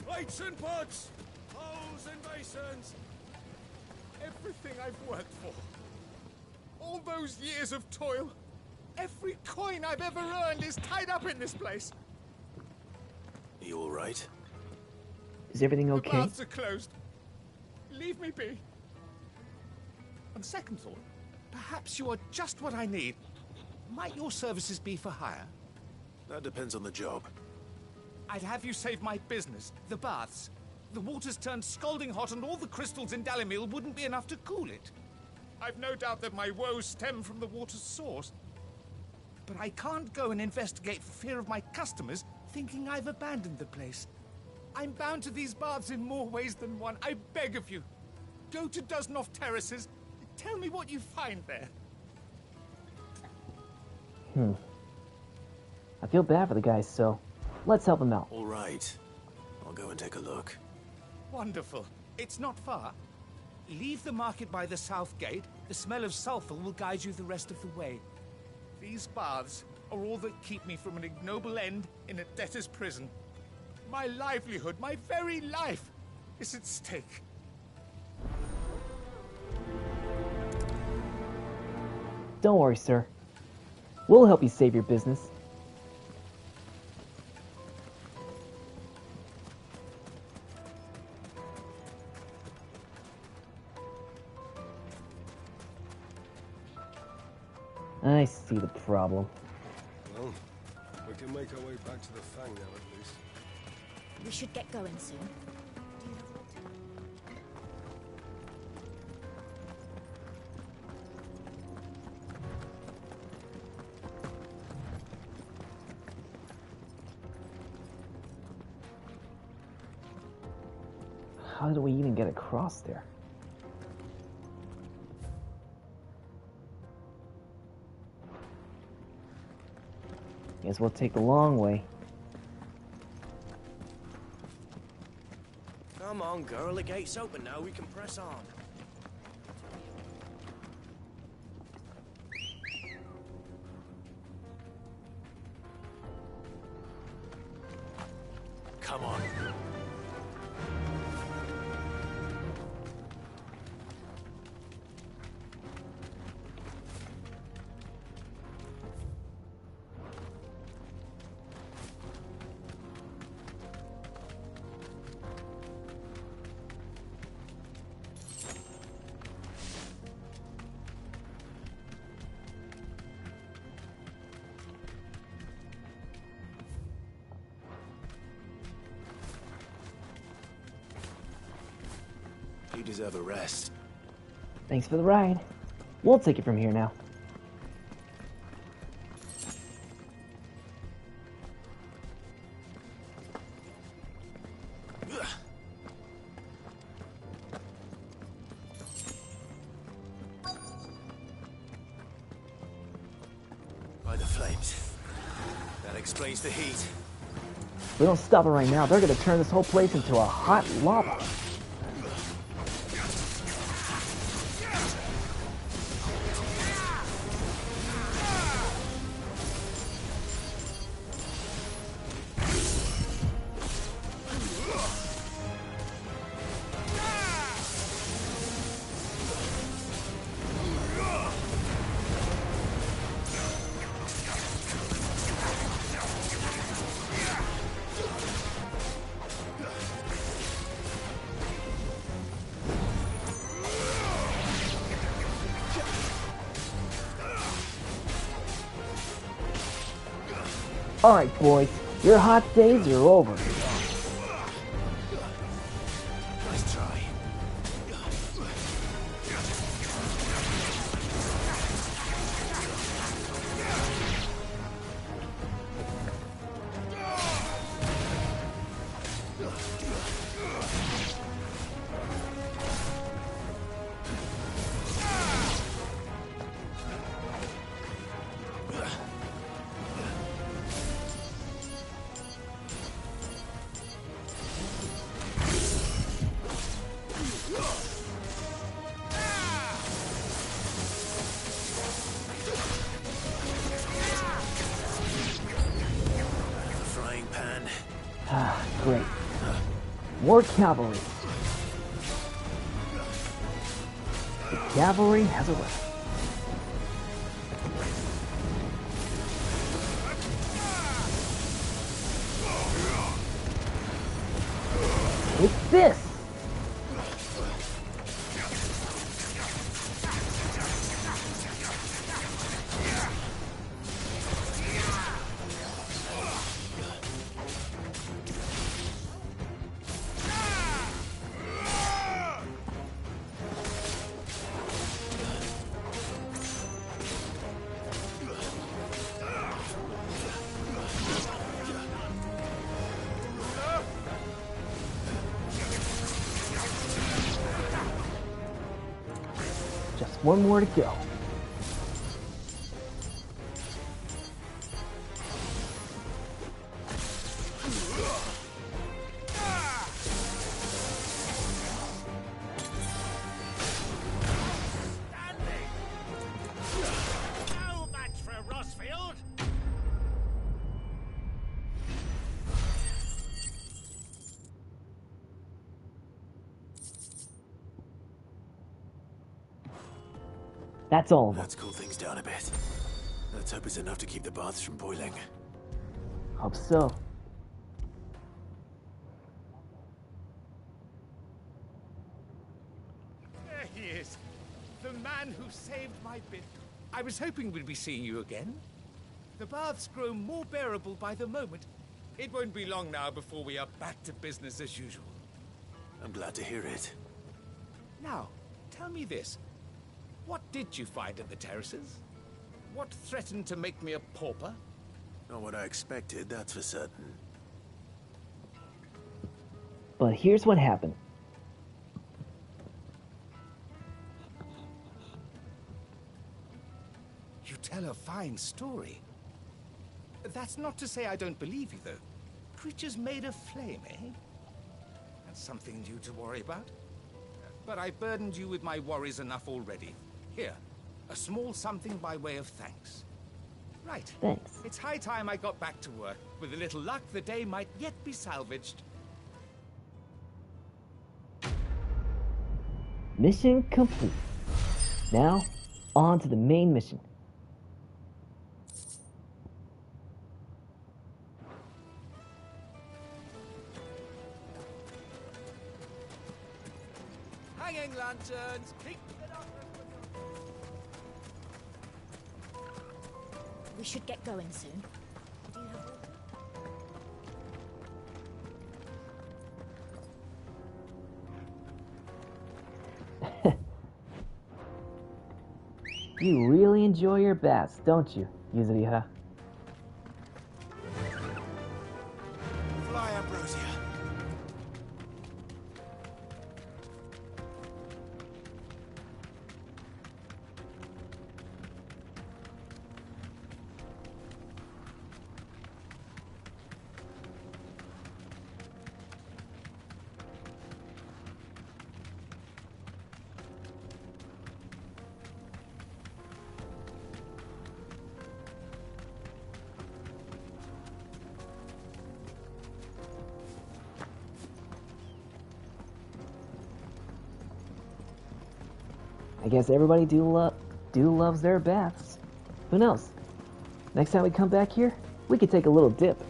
Plates and pots! Bowls Kettles and basins! Everything I've worked for. All those years of toil. Every coin I've ever earned is tied up in this place. Are you all right? Is everything okay? The baths are closed. Leave me be. On second thought, perhaps you are just what I need. Might your services be for hire? That depends on the job. I'd have you save my business, the baths. The water's turned scalding hot and all the crystals in Dalimil wouldn't be enough to cool it. I've no doubt that my woes stem from the water's source. But I can't go and investigate for fear of my customers thinking I've abandoned the place. I'm bound to these baths in more ways than one. I beg of you. Go to Dusnov Terraces. Tell me what you find there. I feel bad for the guys, so let's help him out. All right. I'll go and take a look. Wonderful. It's not far. Leave the market by the south gate. The smell of sulfur will guide you the rest of the way. These baths are all that keep me from an ignoble end in a debtor's prison. My livelihood, my very life, is at stake. Don't worry, sir. We'll help you save your business. I see the problem. Well, we can make our way back to the Fang now, at least. We should get going soon. How do we even get across there? Guess we'll take the long way. Come on, girl. The gate's open now. We can press on. Come on. You deserve a rest. Thanks for the ride. We'll take it from here now. By the flames. That explains the heat. If we don't stop it right now, they're gonna turn this whole place into a hot lava. Alright, boys, your hot days are over. Nice try. Ah, great. More cavalry. Cavalry has arrived. Take this! Just one more to go. No match for Rossfield. That's all of them. Let's cool things down a bit. Let's hope it's enough to keep the baths from boiling. Hope so. There he is. The man who saved my bit. I was hoping we'd be seeing you again. The baths grow more bearable by the moment. It won't be long now before we are back to business as usual. I'm glad to hear it. Now, tell me this. What did you find at the terraces? What threatened to make me a pauper? Not what I expected, that's for certain. But here's what happened. You tell a fine story. That's not to say I don't believe you, though. Creatures made of flame, eh? That's something new to worry about. But I burdened you with my worries enough already. Here, a small something by way of thanks. Right. Thanks. It's high time I got back to work. With a little luck, the day might yet be salvaged. Mission complete. Now, on to the main mission. Hanging lanterns, keep it up. We should get going soon. Do you have water? You really enjoy your baths, don't you, Yuzuriha? Fly, Ambrosia. I guess everybody loves their baths. Who knows? Next time we come back here, we could take a little dip.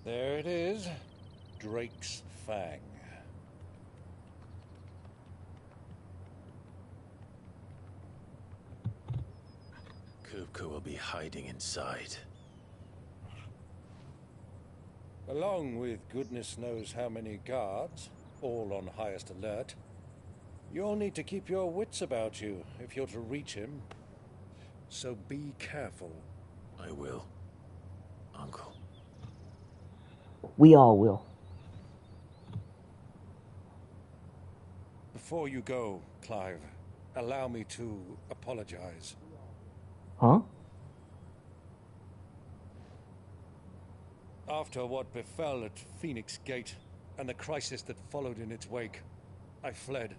There it is. Drake's Fang. Kupka will be hiding inside. Along with goodness knows how many guards, all on highest alert. You'll need to keep your wits about you if you're to reach him. So be careful. I will, Uncle. We all will. Before you go, Clive, allow me to apologize. Huh? After what befell at Phoenix Gate and the crisis that followed in its wake, I fled.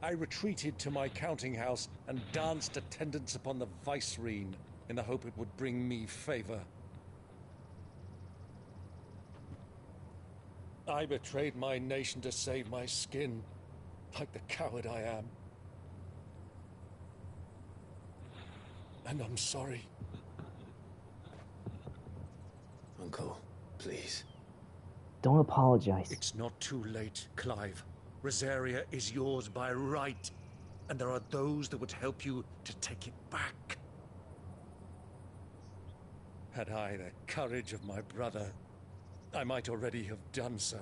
I retreated to my counting house and danced attendance upon the vicereine in the hope it would bring me favor. I betrayed my nation to save my skin, like the coward I am. And I'm sorry. Uncle, please. Don't apologize. It's not too late, Clive. Rosaria is yours by right, and there are those that would help you to take it back. Had I the courage of my brother, I might already have done so.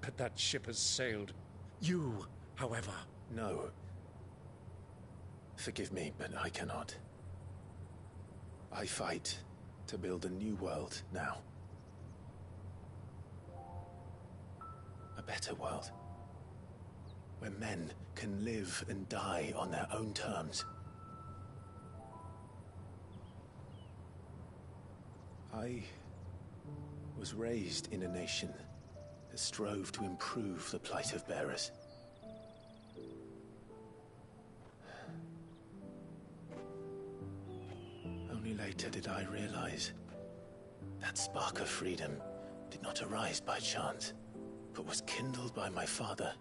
But that ship has sailed. You, however... No. Forgive me, but I cannot. I fight to build a new world now. A better world. Where men can live and die on their own terms. I was raised in a nation that strove to improve the plight of bearers. Only later did I realize that spark of freedom did not arise by chance, but was kindled by my father.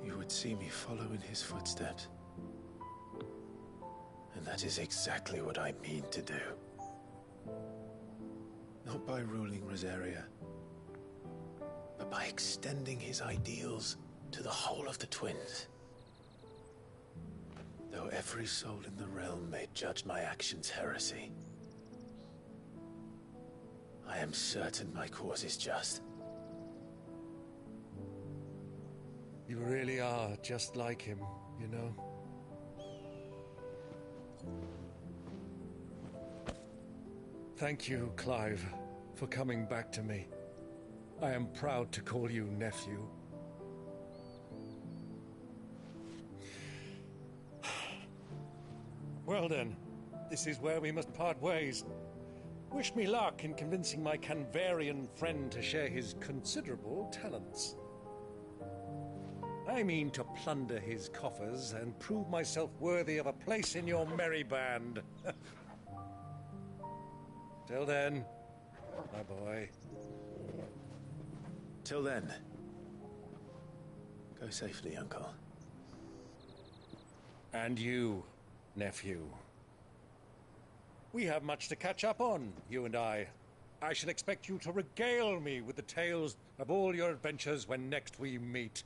You would see me follow in his footsteps. And that is exactly what I mean to do. Not by ruling Rosaria, but by extending his ideals to the whole of the twins. Though every soul in the realm may judge my actions heresy, I am certain my cause is just. You really are just like him, you know? Thank you, Clive, for coming back to me. I am proud to call you nephew. Well then, this is where we must part ways. Wish me luck in convincing my Canvarian friend to share his considerable talents. I mean to plunder his coffers and prove myself worthy of a place in your merry band. Till then, my boy. Till then, go safely, Uncle. And you, nephew. We have much to catch up on, you and I. I shall expect you to regale me with the tales of all your adventures when next we meet.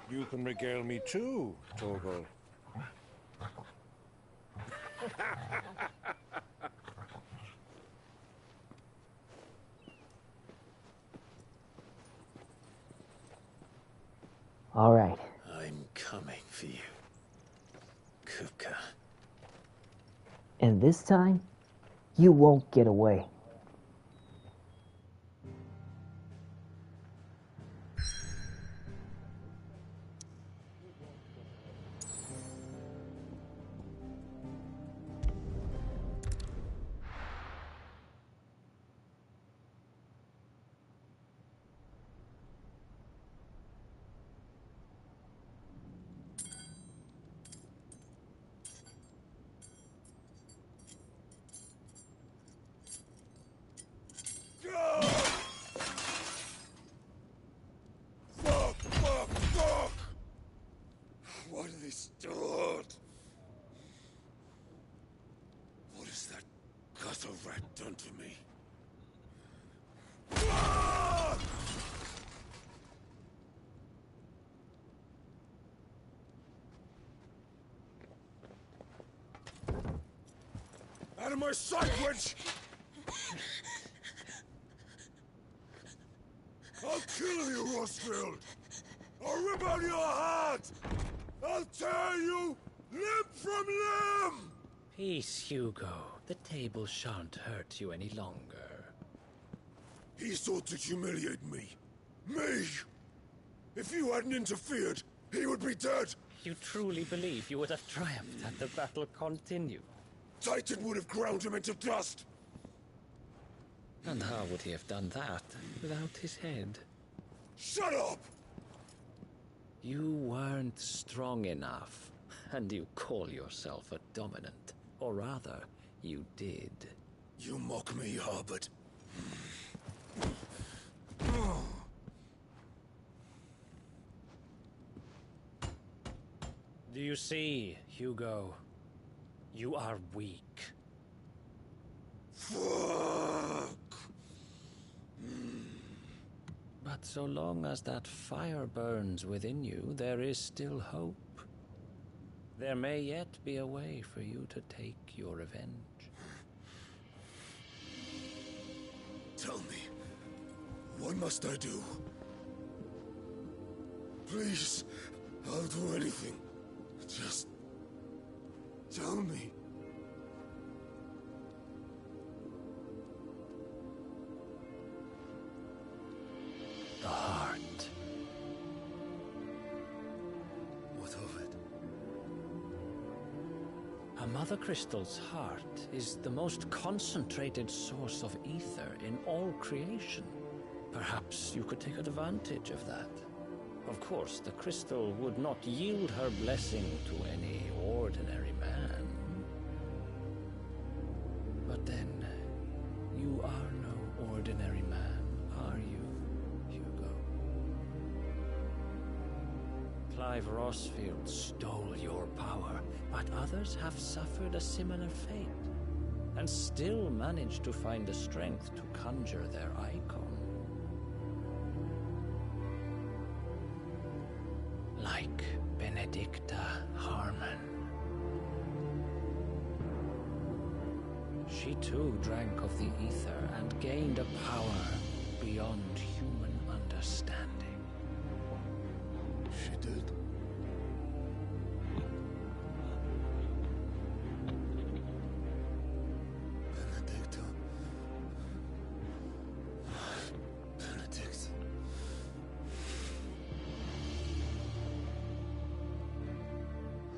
You can regale me too, Torgal. All right. I'm coming for you, Kupka. And this time, you won't get away. What have they stored? What has that gutter rat done to me? Out of my sight, witch! I'll kill you, Rosfield! I'll rip out your heart! I'll tear you limb from limb! Peace, Hugo. The table shan't hurt you any longer. He sought to humiliate me. Me! If you hadn't interfered, he would be dead! You truly believe you would have triumphed had the battle continued? Titan would have ground him into dust! And how would he have done that without his head? Shut up! You weren't strong enough, and you call yourself a dominant. Or rather, you did. You mock me, Harbert. Do you see, Hugo? You are weak. Fuck! But so long as that fire burns within you, there is still hope. There may yet be a way for you to take your revenge. Tell me, what must I do? Please, I'll do anything. Just tell me. The heart. What of it? A Mother Crystal's heart is the most concentrated source of ether in all creation. Perhaps you could take advantage of that. Of course, the crystal would not yield her blessing to any ordinary man. But then, you are no ordinary man, are you, Hugo? Clive Rossfield stole your power, but others have suffered a similar fate, and still managed to find the strength to conjure their icon. Like Benedicta Harmon. She too drank of the ether and gained a power beyond human understanding. She did? Benedicta. Benedict.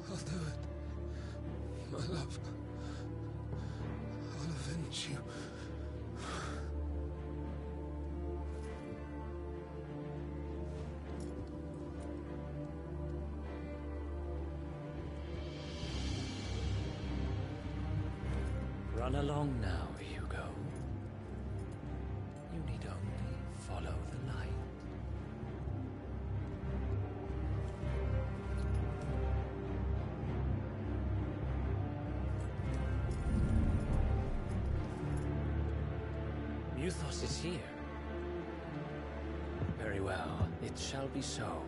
I'll do it. My love. I'll avenge you. Run along now, Hugo. You need only follow the light. Mythos is here. Very well, it shall be so.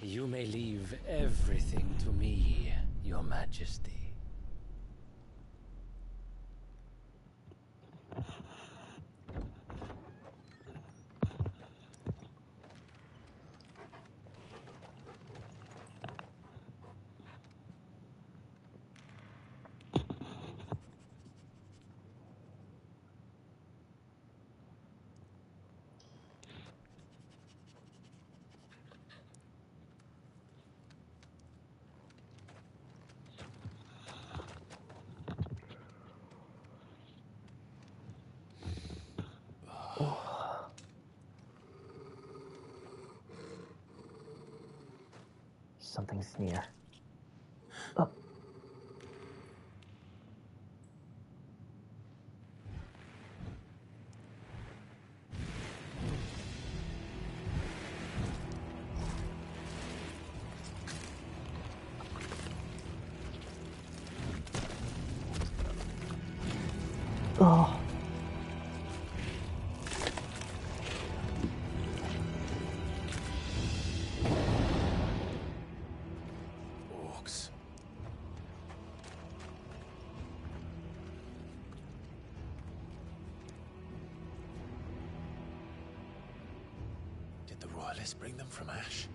You may leave everything to me, Your Majesty. Something's near. Up. Oh. Orcs. Did the Royalists bring them from Ash?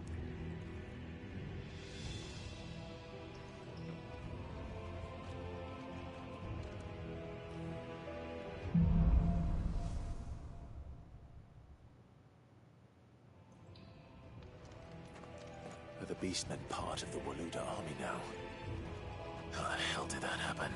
Are the Beastmen part of the Waluda army now? How the hell did that happen?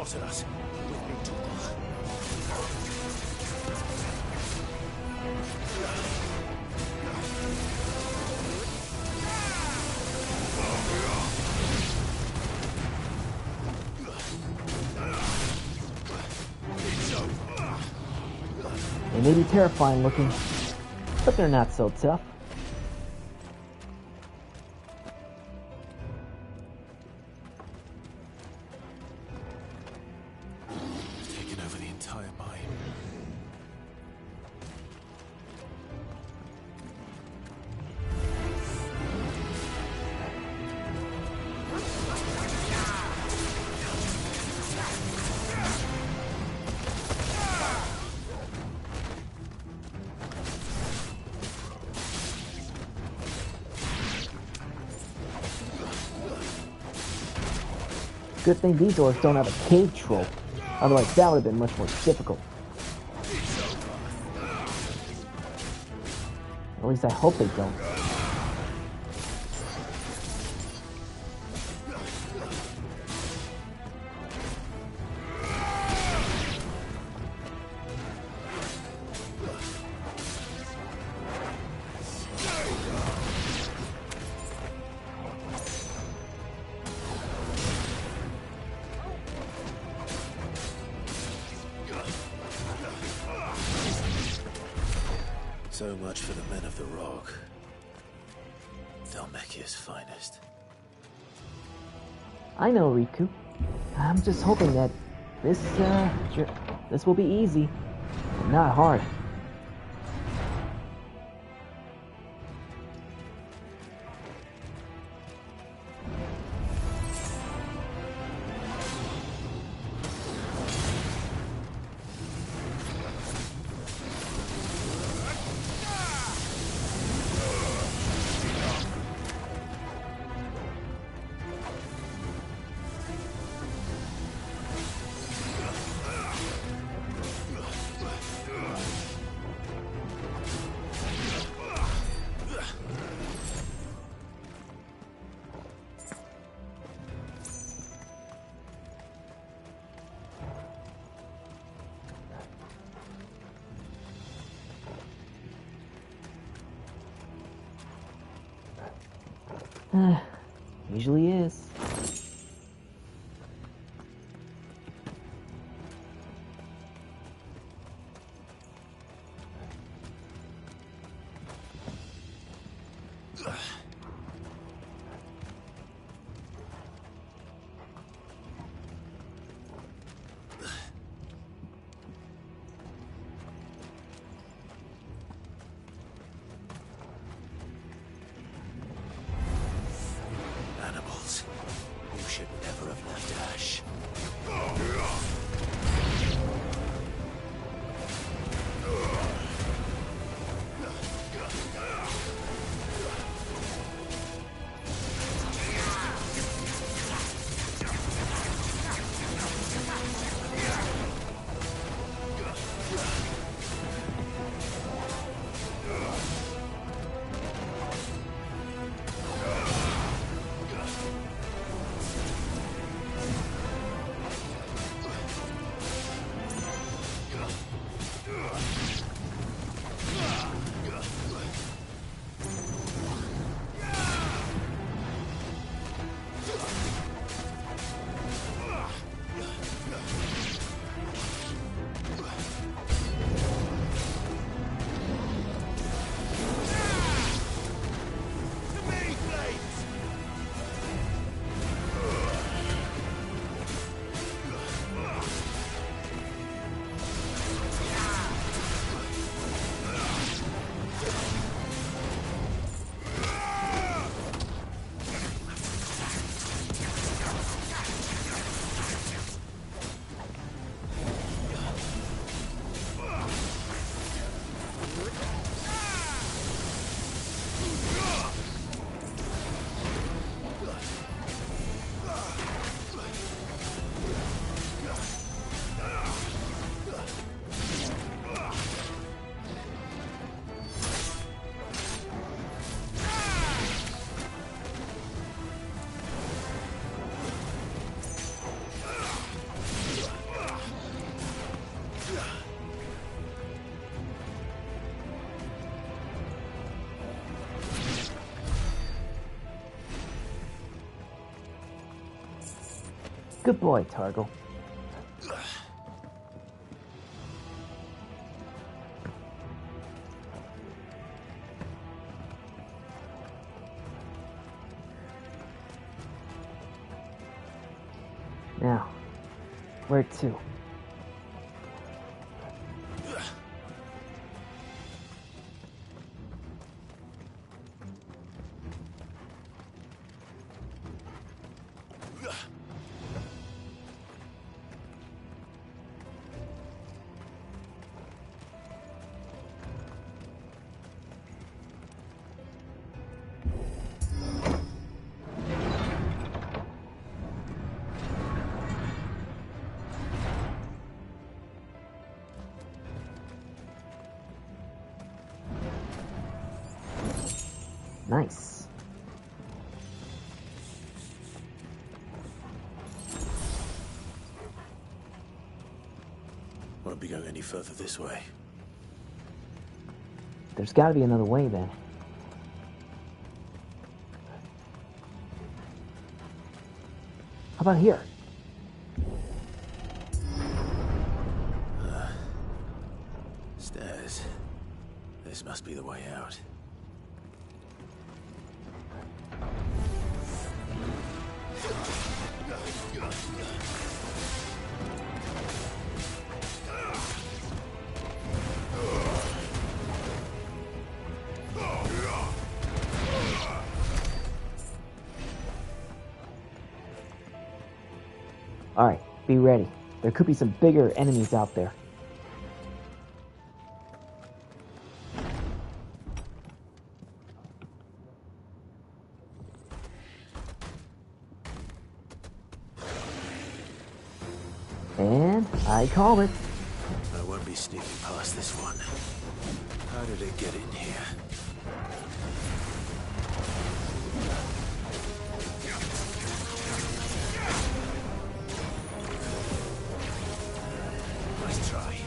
spotted us. With me too. They may be terrifying looking, but they're not so tough. Taken over the entire mine. Good thing these orcs don't have a cave troll. Otherwise, that would have been much more difficult. At least I hope they don't. So much for the men of the rock. Dhalmekia's finest. I know, Riku. I'm just hoping that this will be easy, and not hard. Usually is. Animals. You should never have left Ash. Good boy, Targle. Now, where to? Nice. Won't be going any further this way. There's got to be another way then. How about here? Stairs. This must be the way out. Alright, be ready. There could be some bigger enemies out there. And I call it. I won't be sneaking past this one. How did it get in here? Nice try.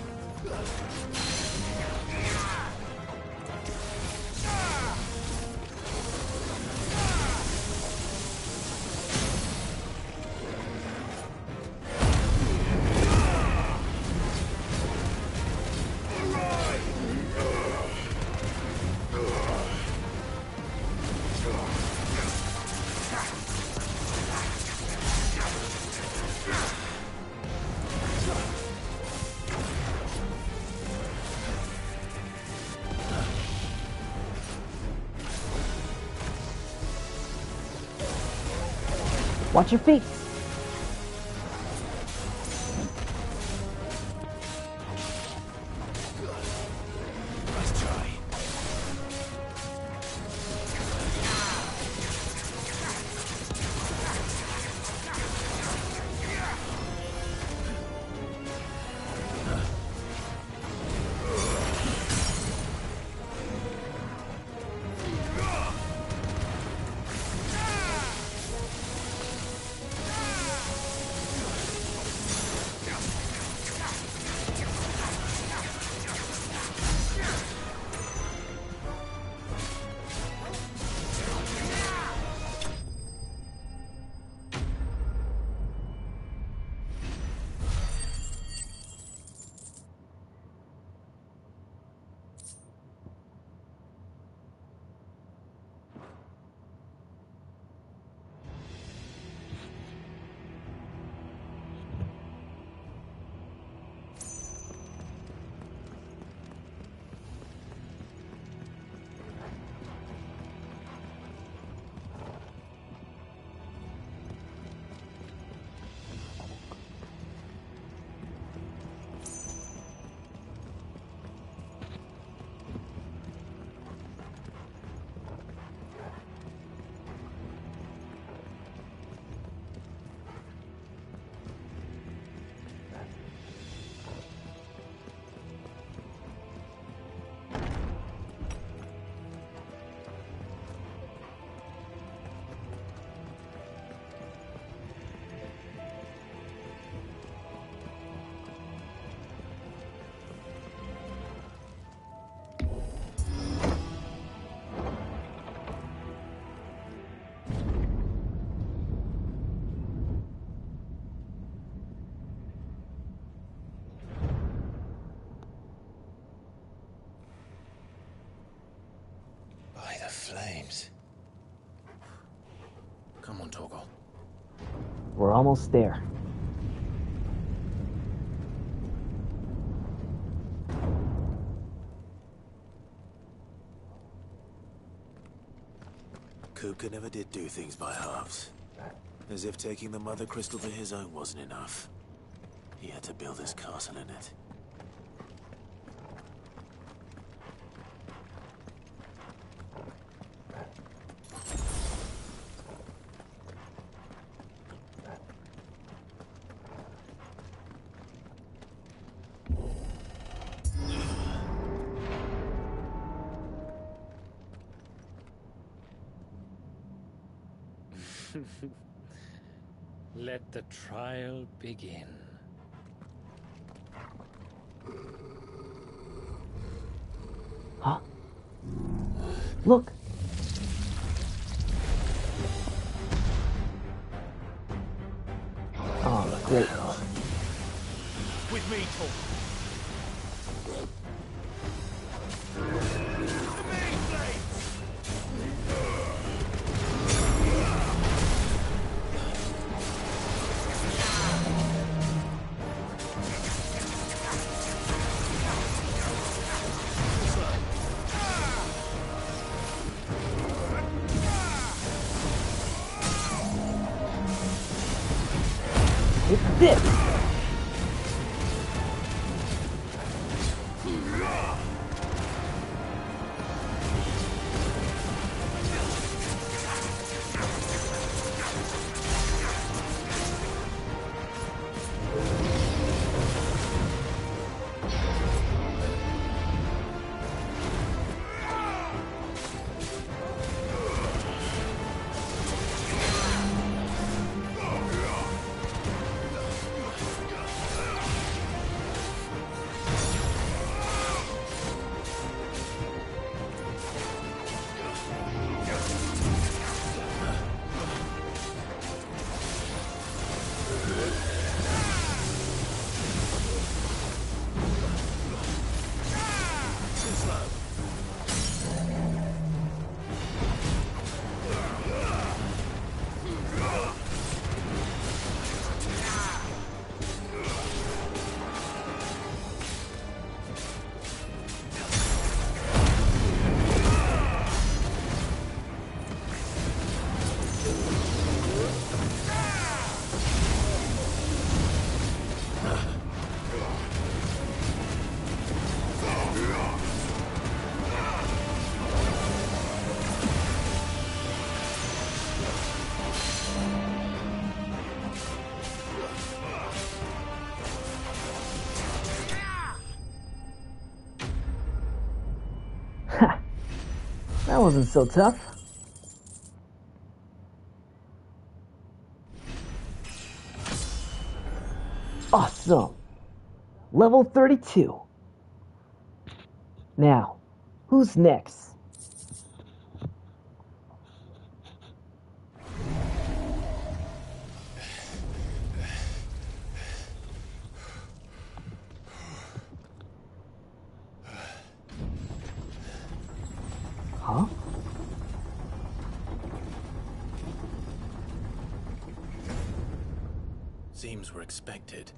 Watch your feet. Nice try. flames. Come on, Torgal. We're almost there. Kupka never did do things by halves. As if taking the Mother Crystal for his own wasn't enough. He had to build his castle in it. Let the trial begin. Huh? Look! Oh, great. With me, Torgal. It's this! That wasn't so tough. Awesome. Level 32. Now, who's next? Huh? Seems we're expected.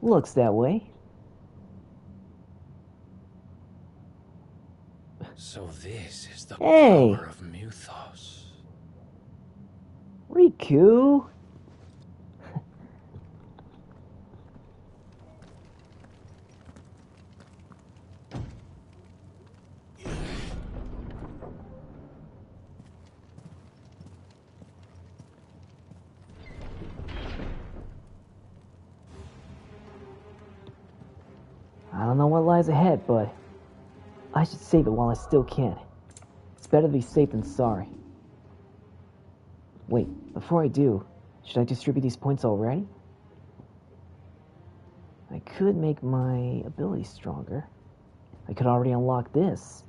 Looks that way. So this is the Hey! power of Muthos. Riku! I don't know what lies ahead, but I should save it while I still can. It's better to be safe than sorry. Wait, before I do, should I distribute these points already? I could make my ability stronger. I could already unlock this.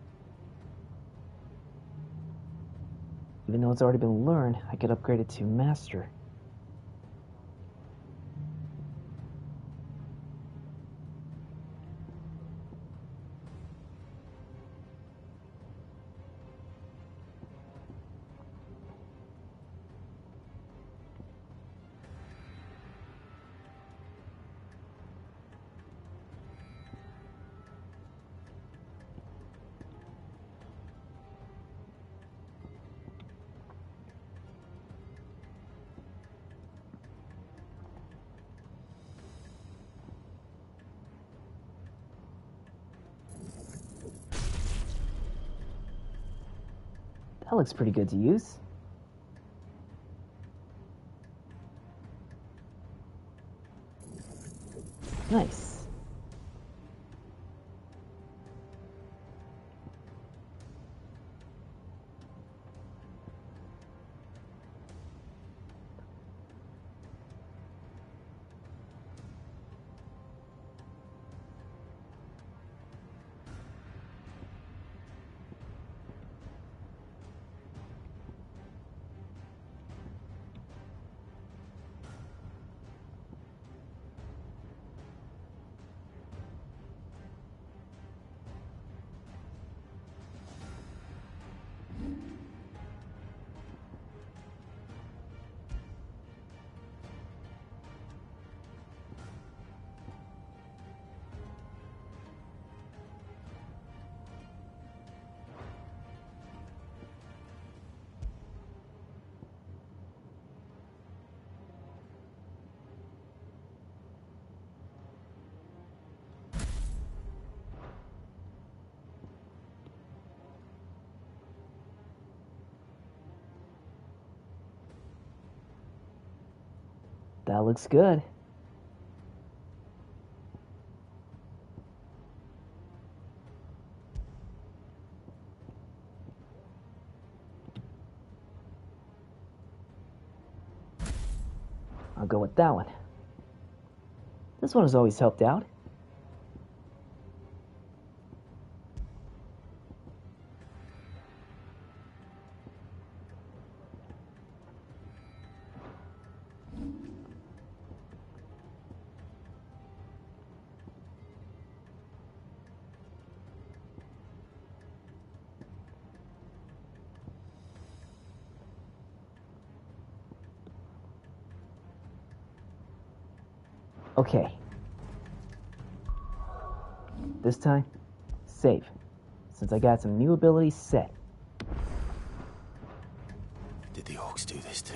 Even though it's already been learned, I could upgrade it to Master. That looks pretty good to use. Nice. That looks good. I'll go with that one. This one has always helped out. Okay. This time, save, since I got some new abilities set. Did the orcs do this too?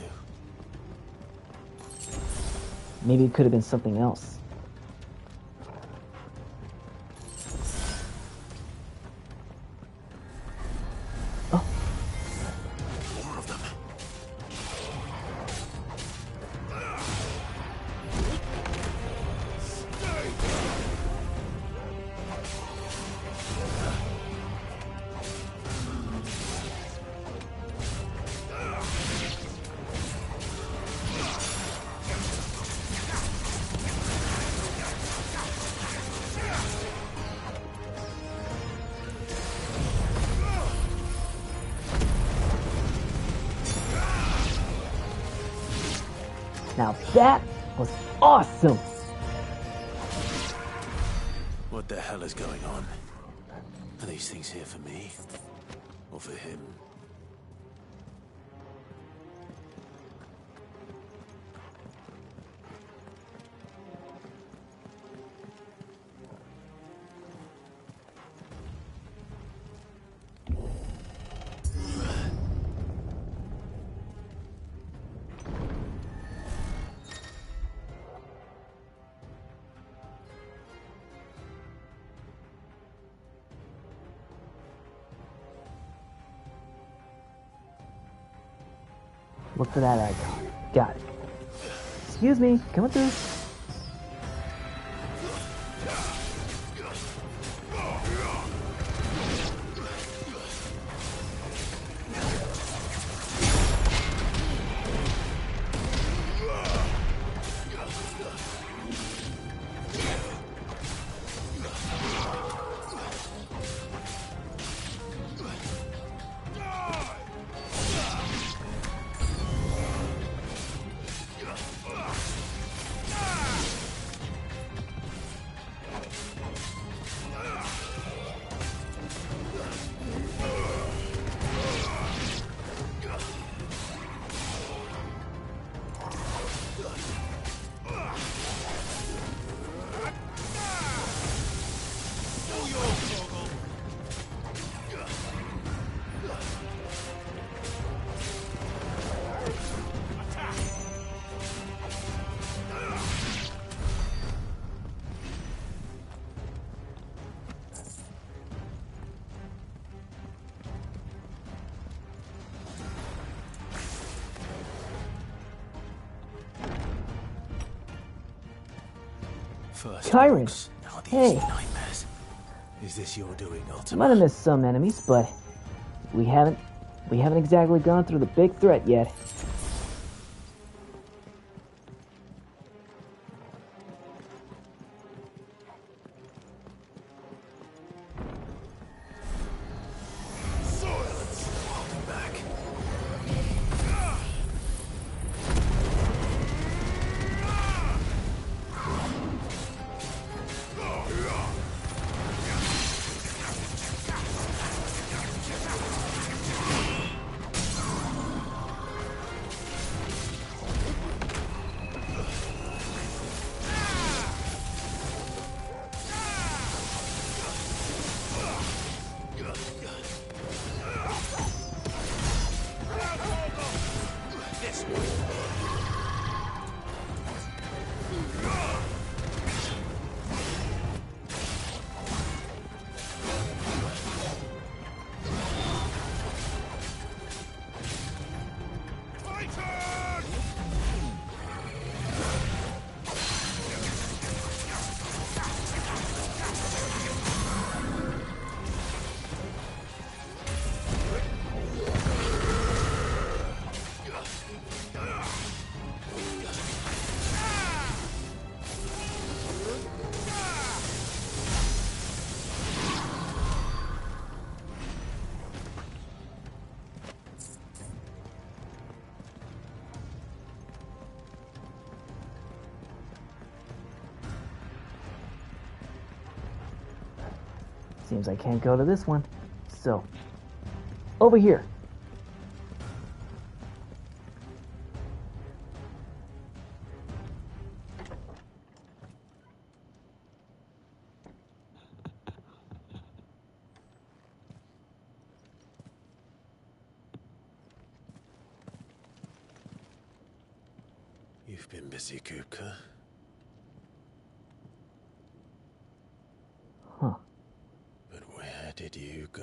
Maybe it could have been something else. Now that was awesome! What the hell is going on? Are these things here for me? Or for him? Look for that icon. Got it. Excuse me, coming through. First Kyron, dogs, now these hey. nightmares. Is this your doing, Ultima? Might have missed some enemies, but we haven't exactly gone through the big threat yet. Seems I can't go to this one. So, over here. You've been busy, Kupka. Huh. But where did you go?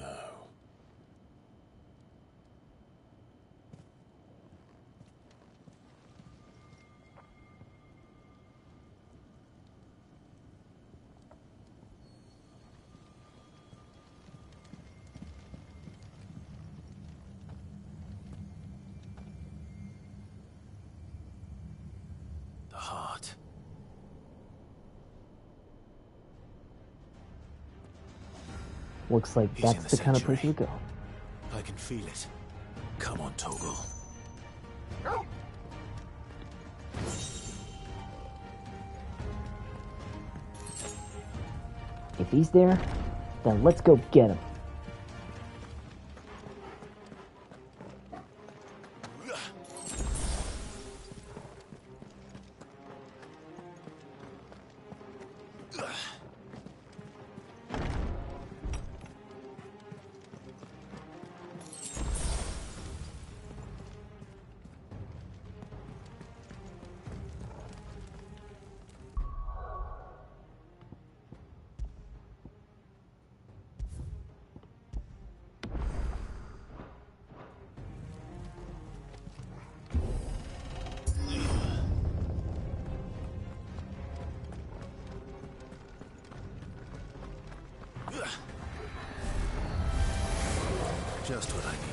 The heart. Looks like He's in that's the the kind of place we sanctuary. go. I can feel it. Come on, Toggle. If he's there, then let's go get him. Just what I needed.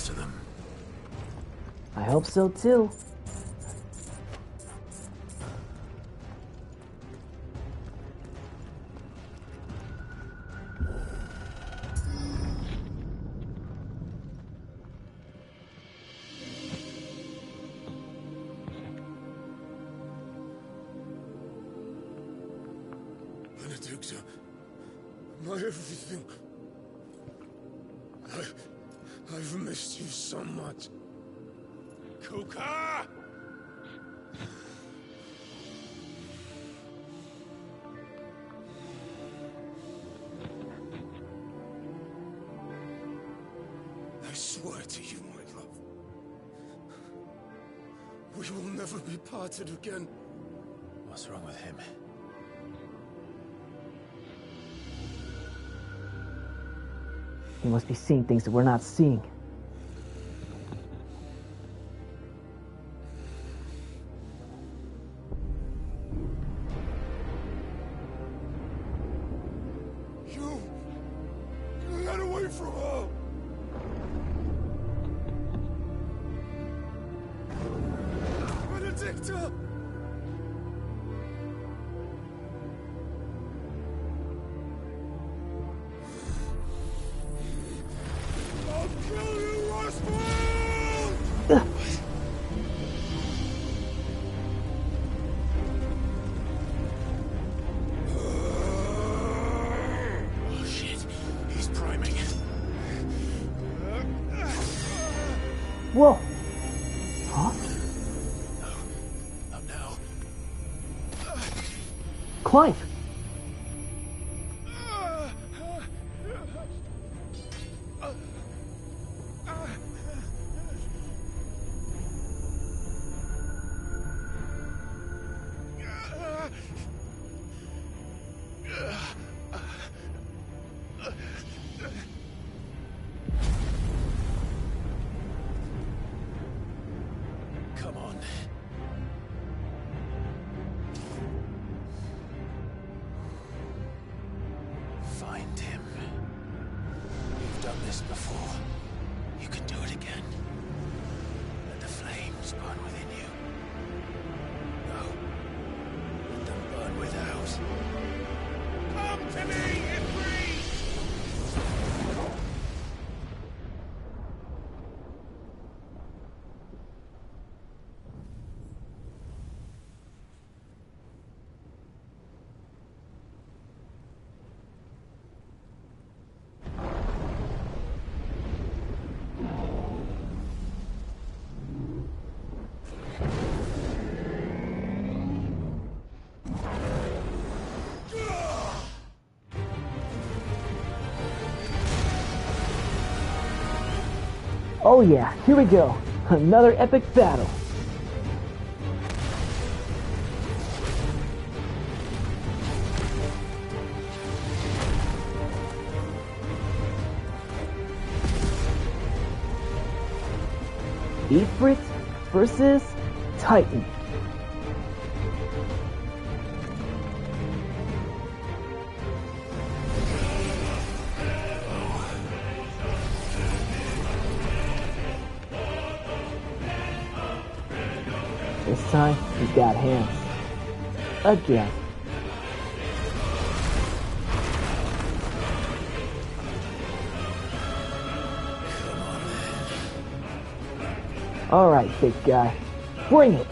To them. I hope so too. Benedicta, my everything. I've missed you so much. Kuka! I swear to you, my love, we will never be parted again. What's wrong with him? He must be seeing things that we're not seeing. You got away from her! Benedicta! I'll kill you, Roswell! Oh shit, he's priming. Whoa! Huh? Not now. Climb! Come on. Find him. You've done this before. You can do it again. Let the flames burn within you. No. Let them burn without. Come to me, Ifrit! Oh yeah, here we go. Another epic battle. Ifrit versus Titan. This time, he's got hands. Again. Alright, big guy. Bring it!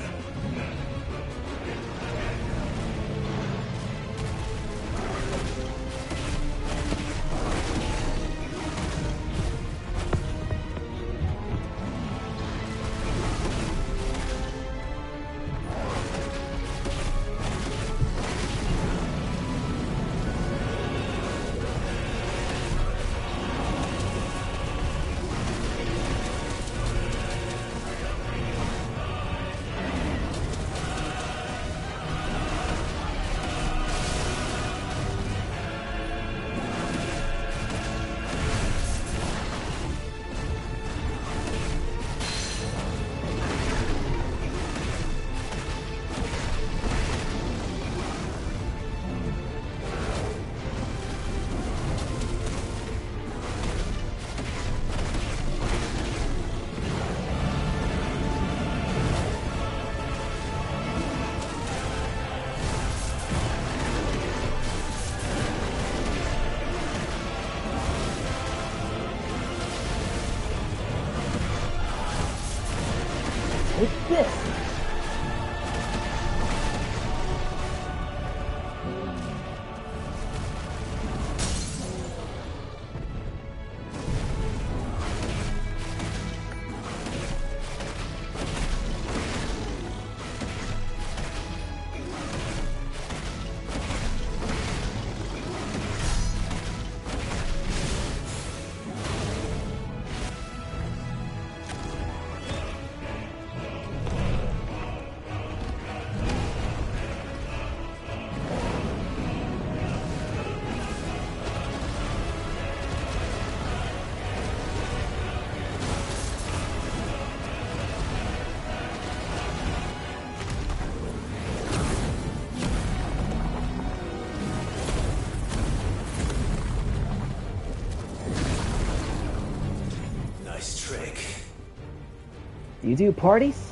Do you do parties?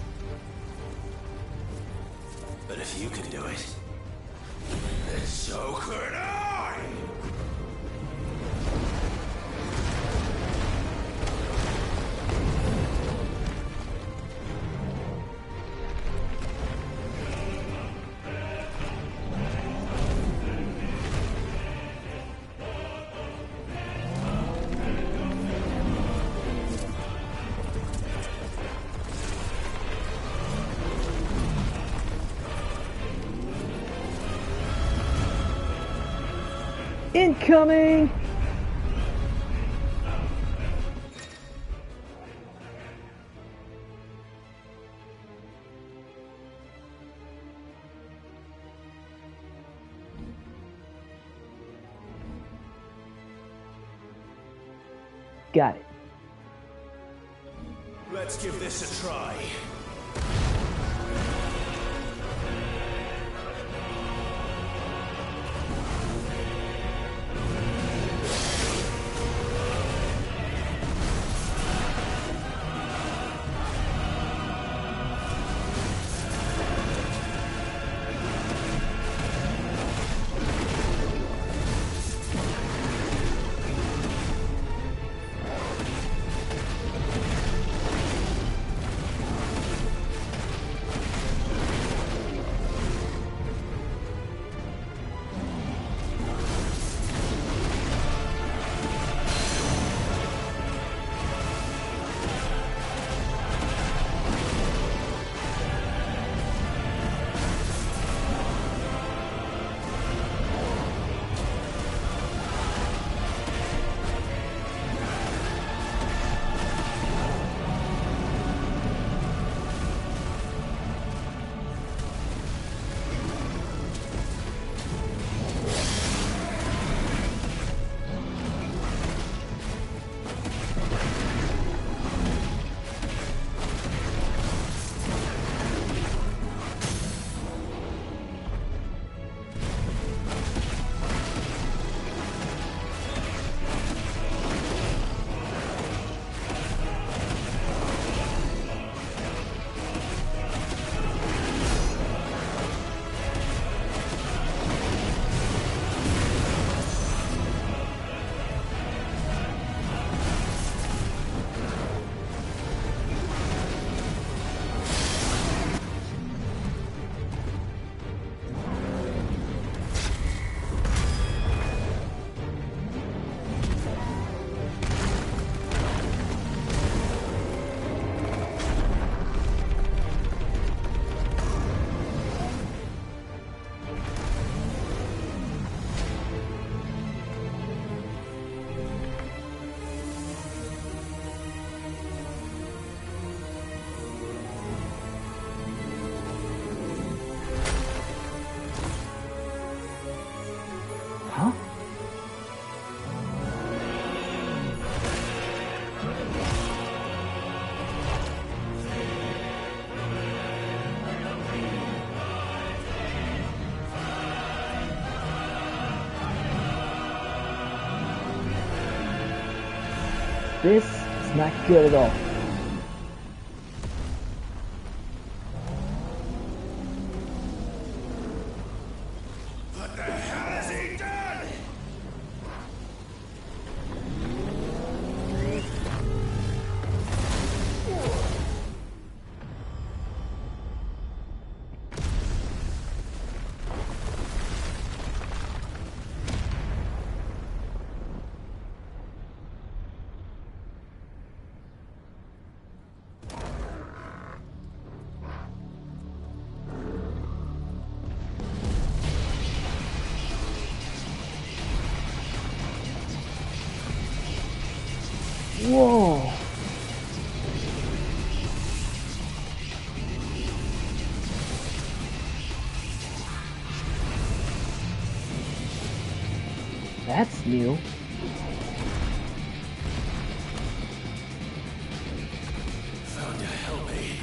But if you can do it, then so could I! Incoming! Got it. Let's give this a try. Huh? This is not good at all. What the hell has he done? Whoa! That's new. Found to help me.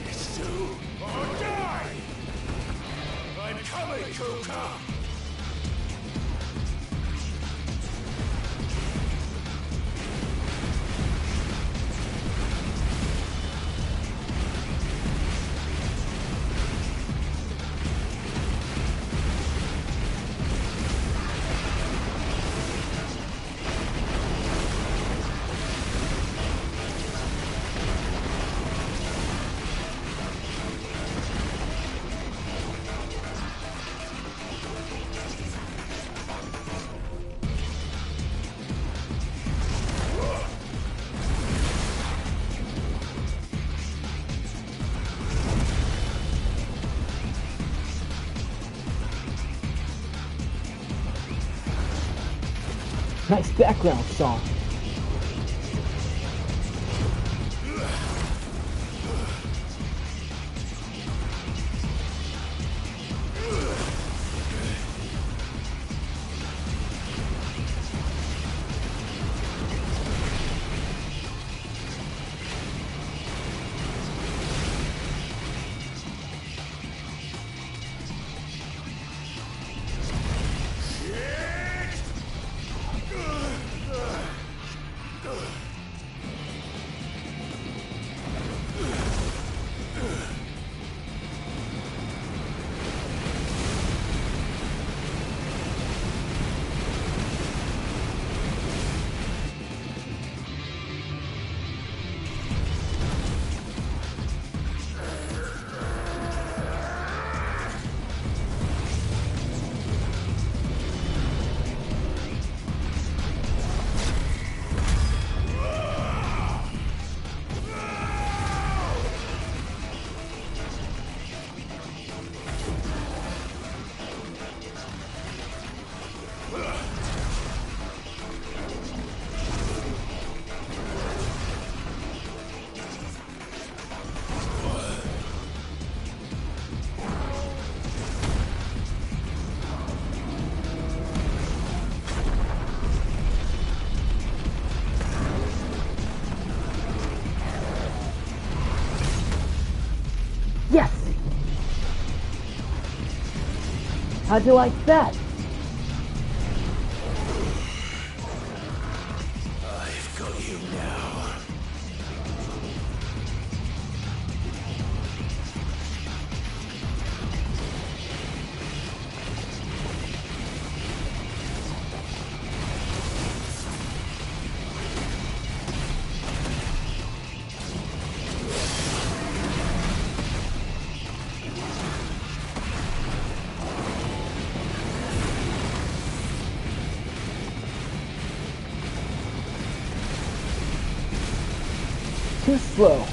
It's do or die! I'm coming, Kuka! Nice background song. Yes! How'd you like that? I've got you now. Too slow.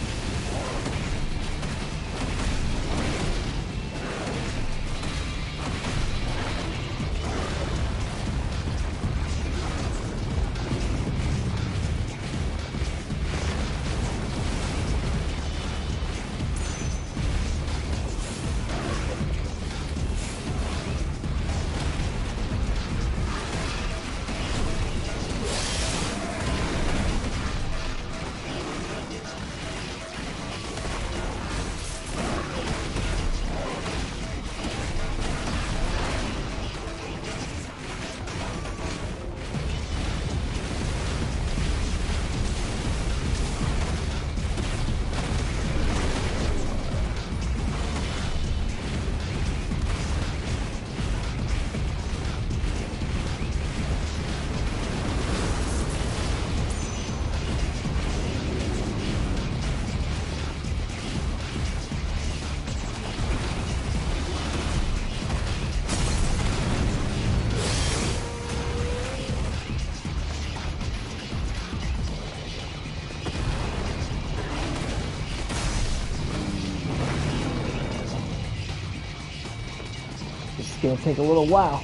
It's gonna take a little while.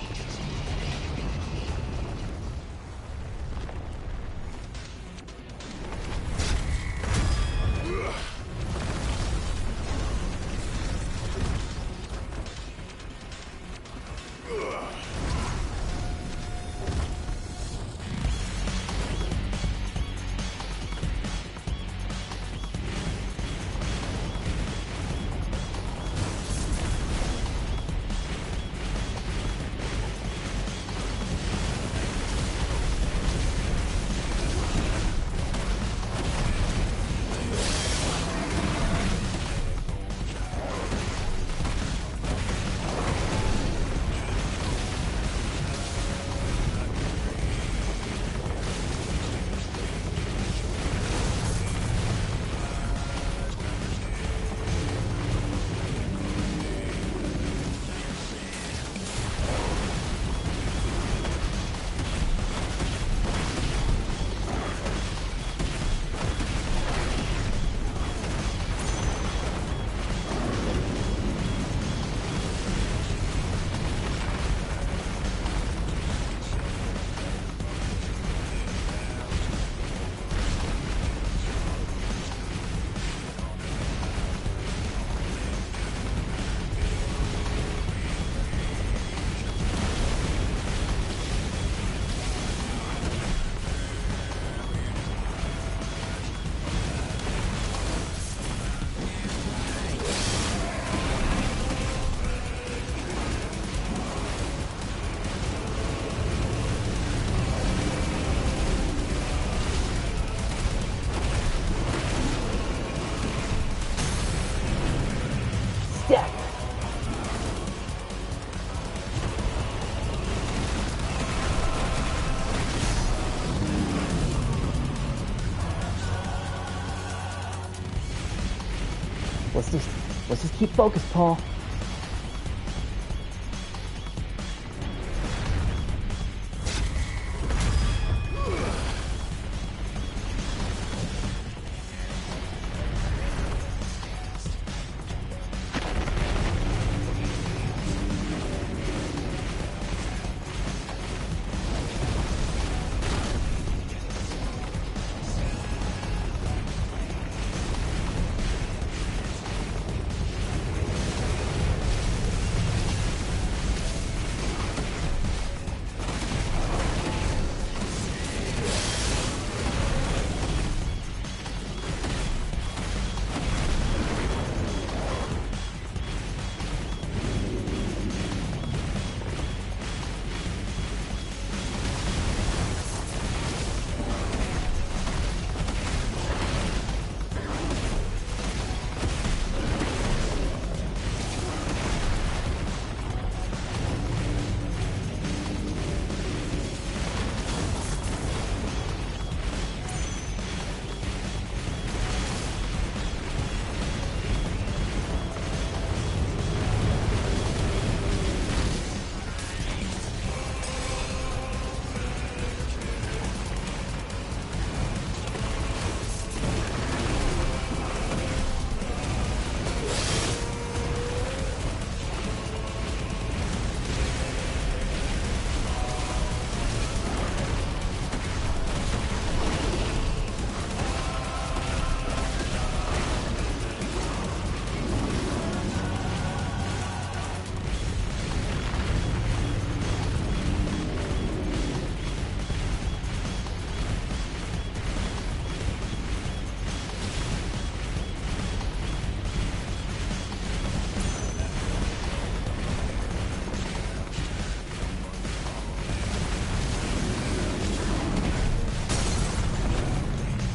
Let's just keep focused, Paul.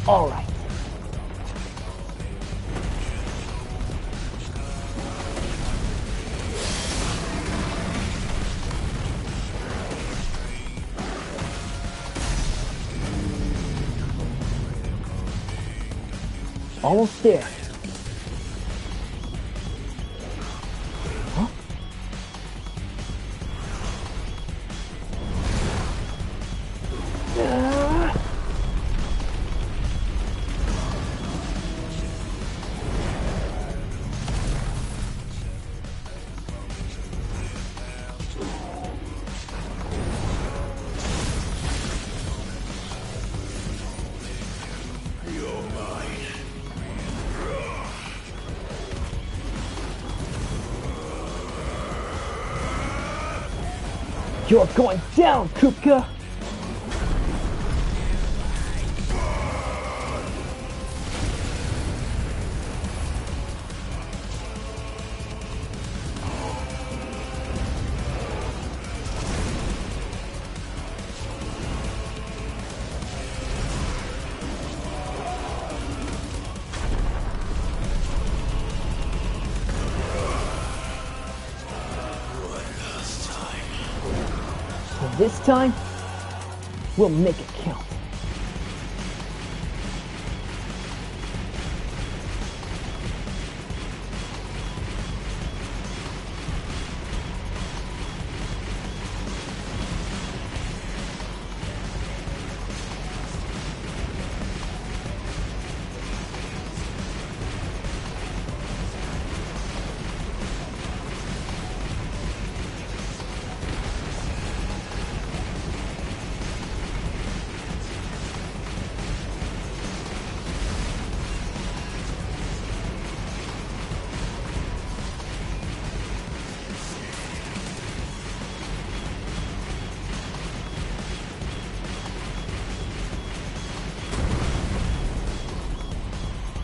All right. Almost there. Huh? You're going down, Kupka! This time, we'll make it count.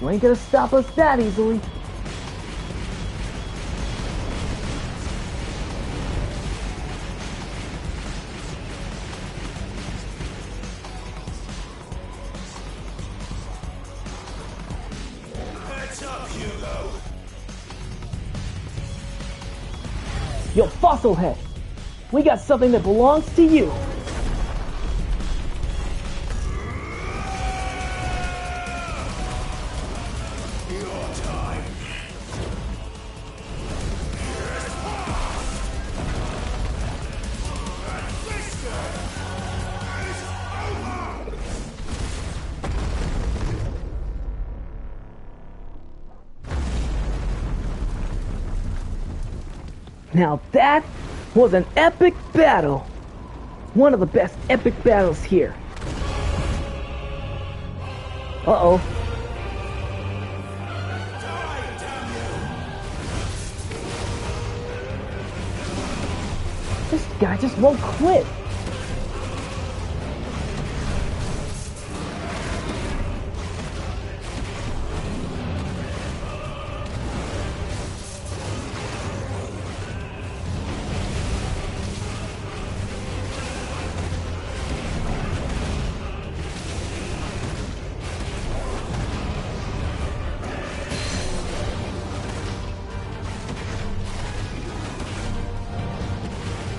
You ain't gonna stop us that easily. What's up, Hugo? Yo, Fossilhead! We got something that belongs to you! Now that was an epic battle. One of the best epic battles here. Uh-oh. This guy just won't quit.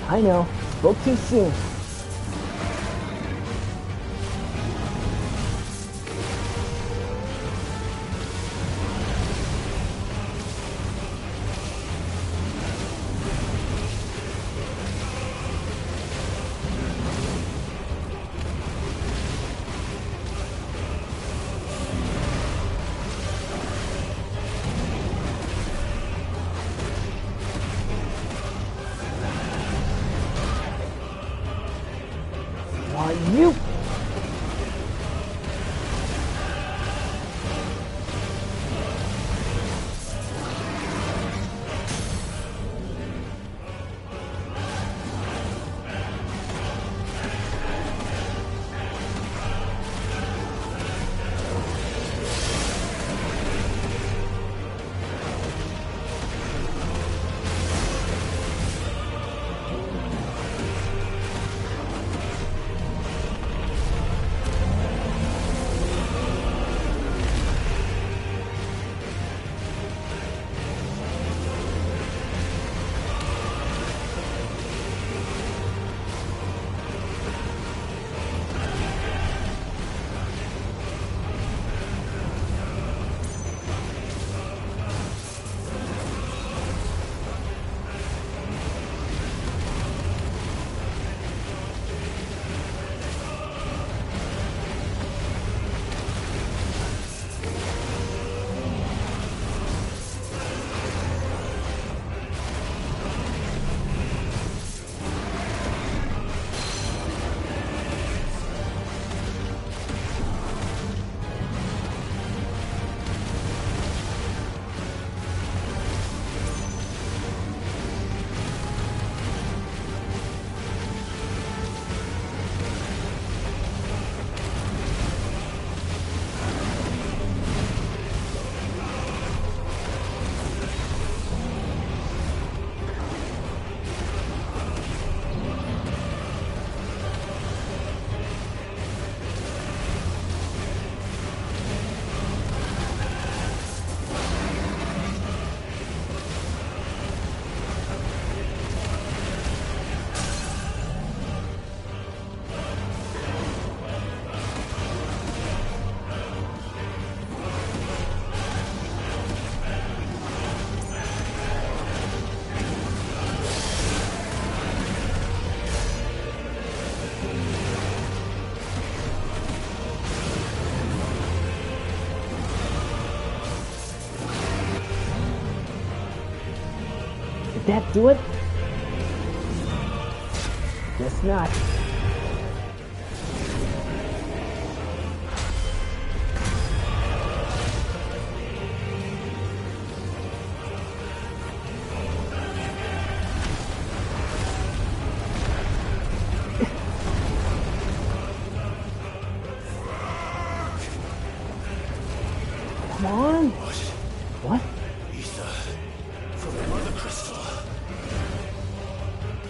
I know, spoke too soon. You. Did that do it? Guess not. Come on. What? Ether from the Mother Crystal.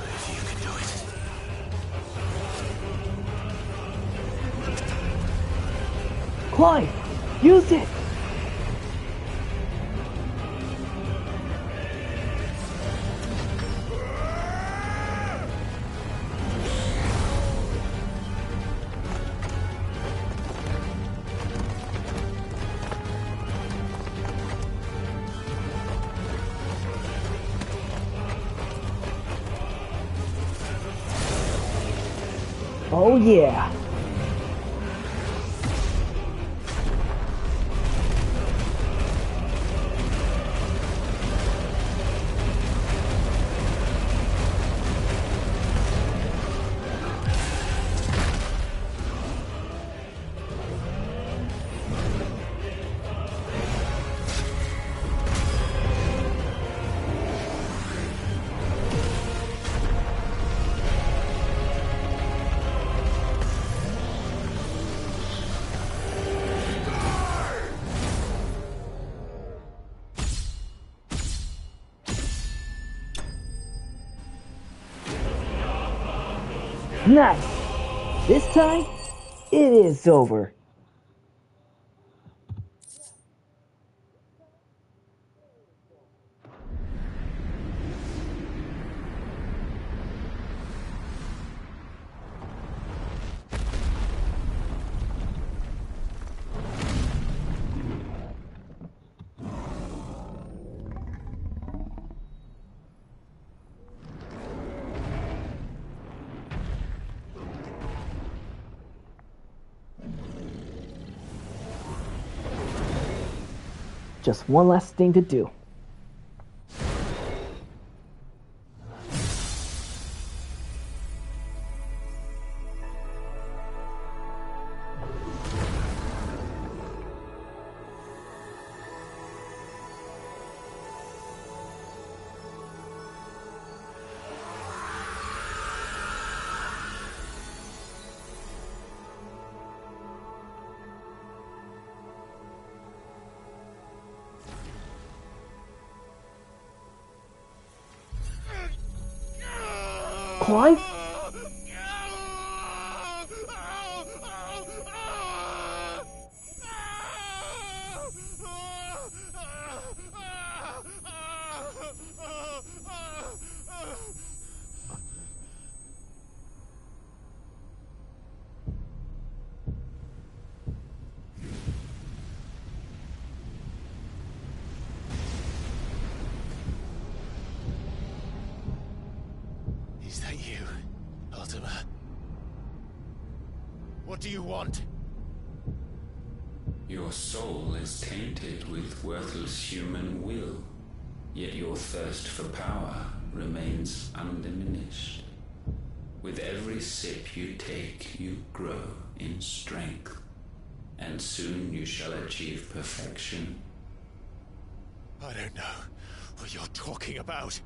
If you can do it. Clive, use it. Oh yeah. Nice! This time, it is over. Just one last thing to do. Clive? Is that you, Ultima? What do you want? Your soul is tainted with worthless human will, yet your thirst for power remains undiminished. With every sip you take, you grow in strength, and soon you shall achieve perfection. I don't know what you're talking about.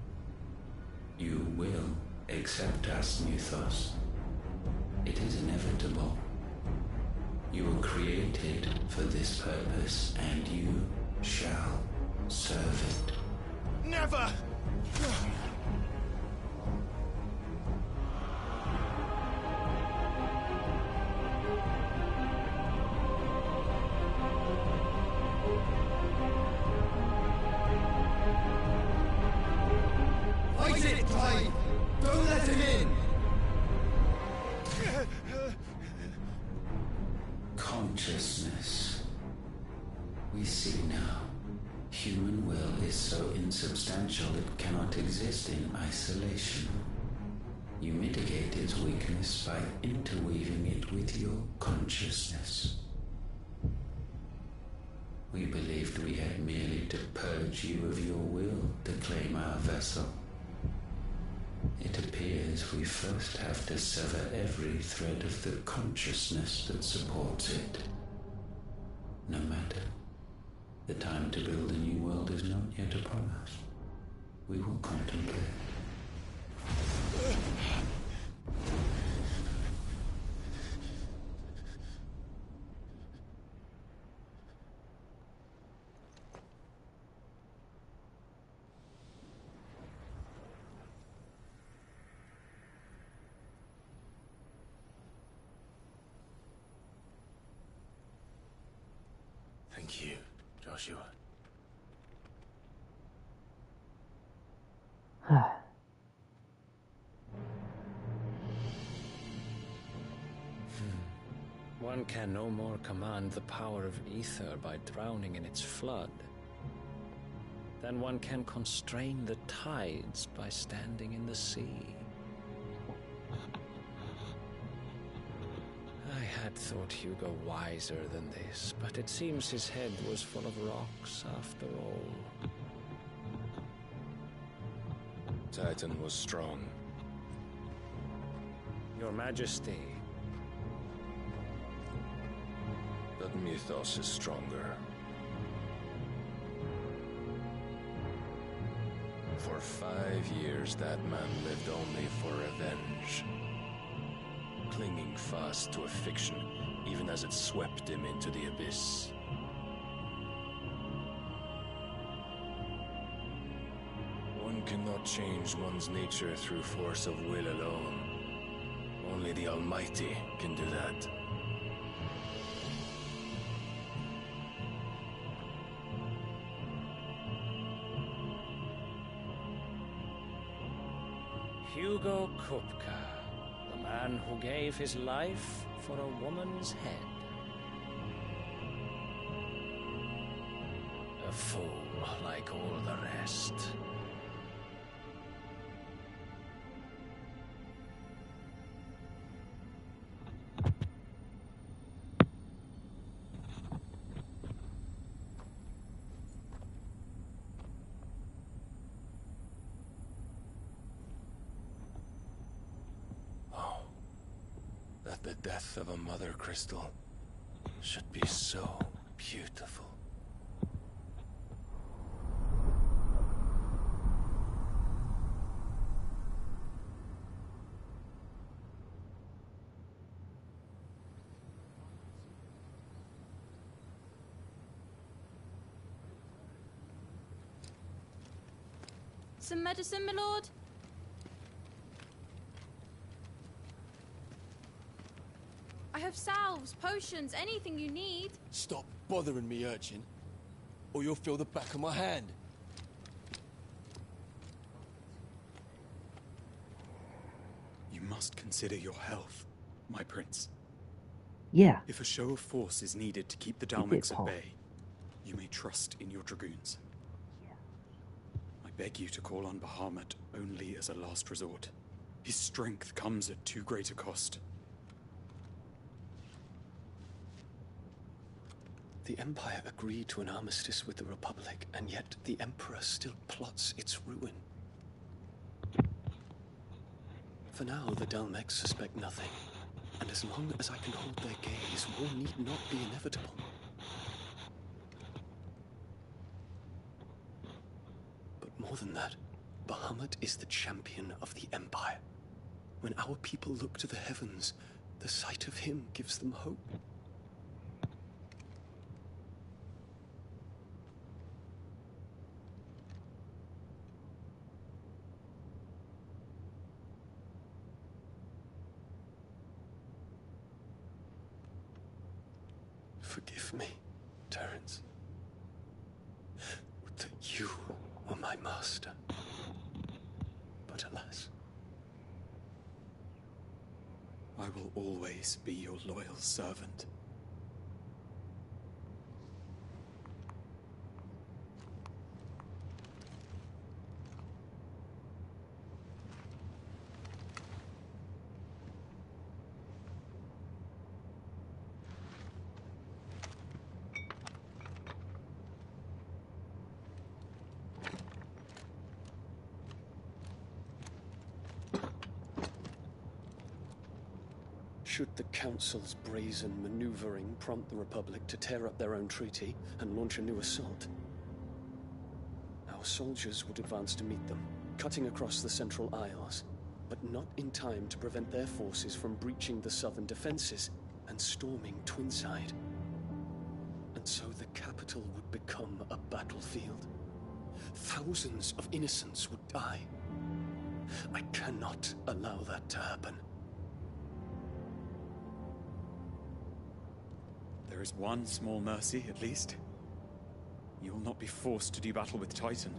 You will accept us, Mythos. It is inevitable. You were created for this purpose, and you shall serve it. Never! Fight it, Clive! Don't let him in! Consciousness. We see now. Human will is so insubstantial it cannot exist in isolation. You mitigate its weakness by interweaving it with your consciousness. We believed we had merely to purge you of your will to claim our vessel. It appears we first have to sever every thread of the consciousness that supports it. No matter. The time to build a new world is not yet upon us. We will contemplate. Thank you, Joshua. One can no more command the power of ether by drowning in its flood than one can constrain the tides by standing in the sea. I had thought Hugo wiser than this, but it seems his head was full of rocks after all. Titan was strong. Your Majesty. But Mythos is stronger. For 5 years, that man lived only for revenge. Clinging fast to a fiction, even as it swept him into the abyss. One cannot change one's nature through force of will alone. Only Only the Almighty can do that. Hugo Kupka, the man who gave his life for a woman's head. A fool like all the rest. That the death of a mother crystal should be so beautiful. Some medicine, my lord? I have salves, potions, anything you need. Stop bothering me, urchin, or you'll feel the back of my hand. You must consider your health, my prince. Yeah. If a show of force is needed to keep the You did, Dalmex Paul. at bay, you may trust in your dragoons. I beg you to call on Bahamut only as a last resort. His strength comes at too great a cost. The Empire agreed to an armistice with the Republic, and yet the Emperor still plots its ruin. For now, the Dalmex suspect nothing, and as long as I can hold their gaze, war need not be inevitable. But more than that, Bahamut is the champion of the Empire. When our people look to the heavens, the sight of him gives them hope. Forgive me, Terence. Would that you were my master. But alas. I will always be your loyal servant. Should the Council's brazen maneuvering prompt the Republic to tear up their own treaty and launch a new assault, our soldiers would advance to meet them, cutting across the Central Isles, but not in time to prevent their forces from breaching the southern defenses and storming Twinside. And so the capital would become a battlefield. Thousands of innocents would die. I cannot allow that to happen. There is one small mercy, at least. You will not be forced to do battle with Titan.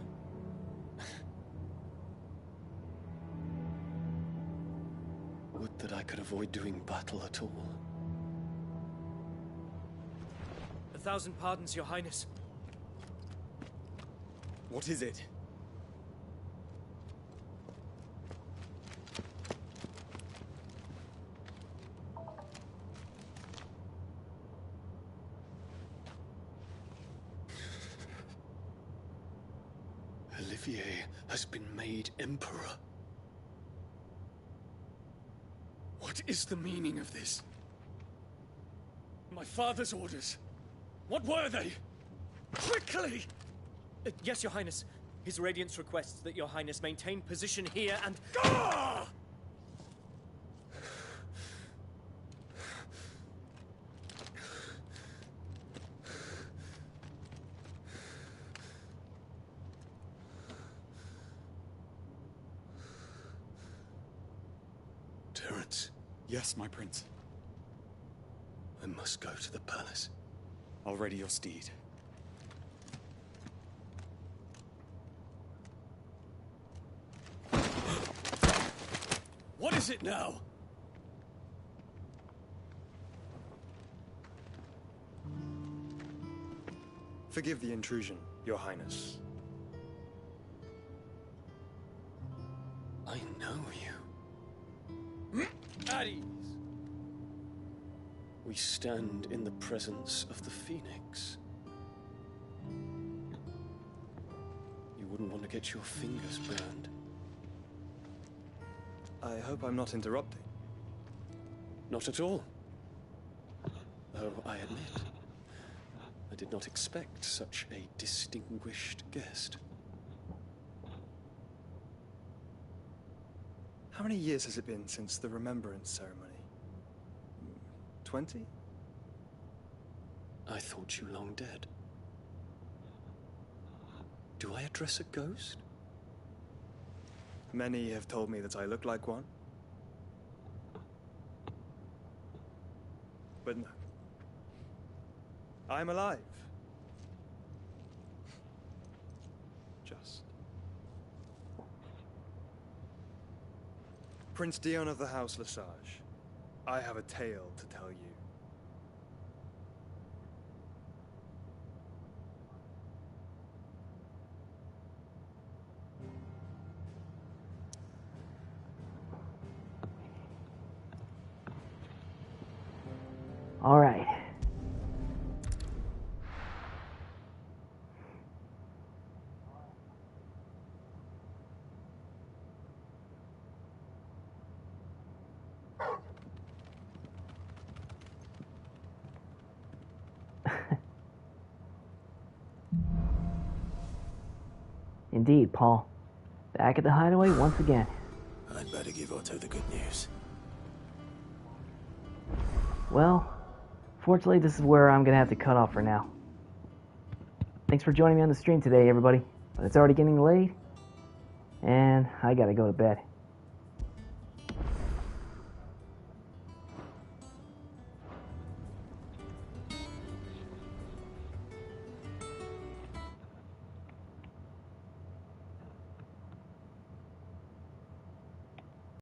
Would that I could avoid doing battle at all. 1,000 pardons, Your Highness. What is it? Olivier has been made Emperor. What is the meaning of this? My father's orders. What were they? Quickly! Yes, Your Highness. His Radiance requests that Your Highness maintain position here and... Ah! Terence. Yes, my prince. I must go to the palace. I'll ready your steed. What is it now? Forgive the intrusion, Your Highness. I know you. At ease. We stand in the presence of the Phoenix. You wouldn't want to get your fingers burned. I hope I'm not interrupting. Not at all. Though I admit, I did not expect such a distinguished guest. How many years has it been since the Remembrance ceremony? 20? I thought you long dead. Do I address a ghost? Many have told me that I look like one. But no. I'm alive. Just. Prince Dion of the House Lesage, I have a tale to tell you. All right. Indeed, Paul. Back at the hideaway once again. I'd better give Otto the good news. Well, fortunately, this is where I'm going to have to cut off for now. Thanks for joining me on the stream today, everybody. But it's already getting late, and I gotta go to bed.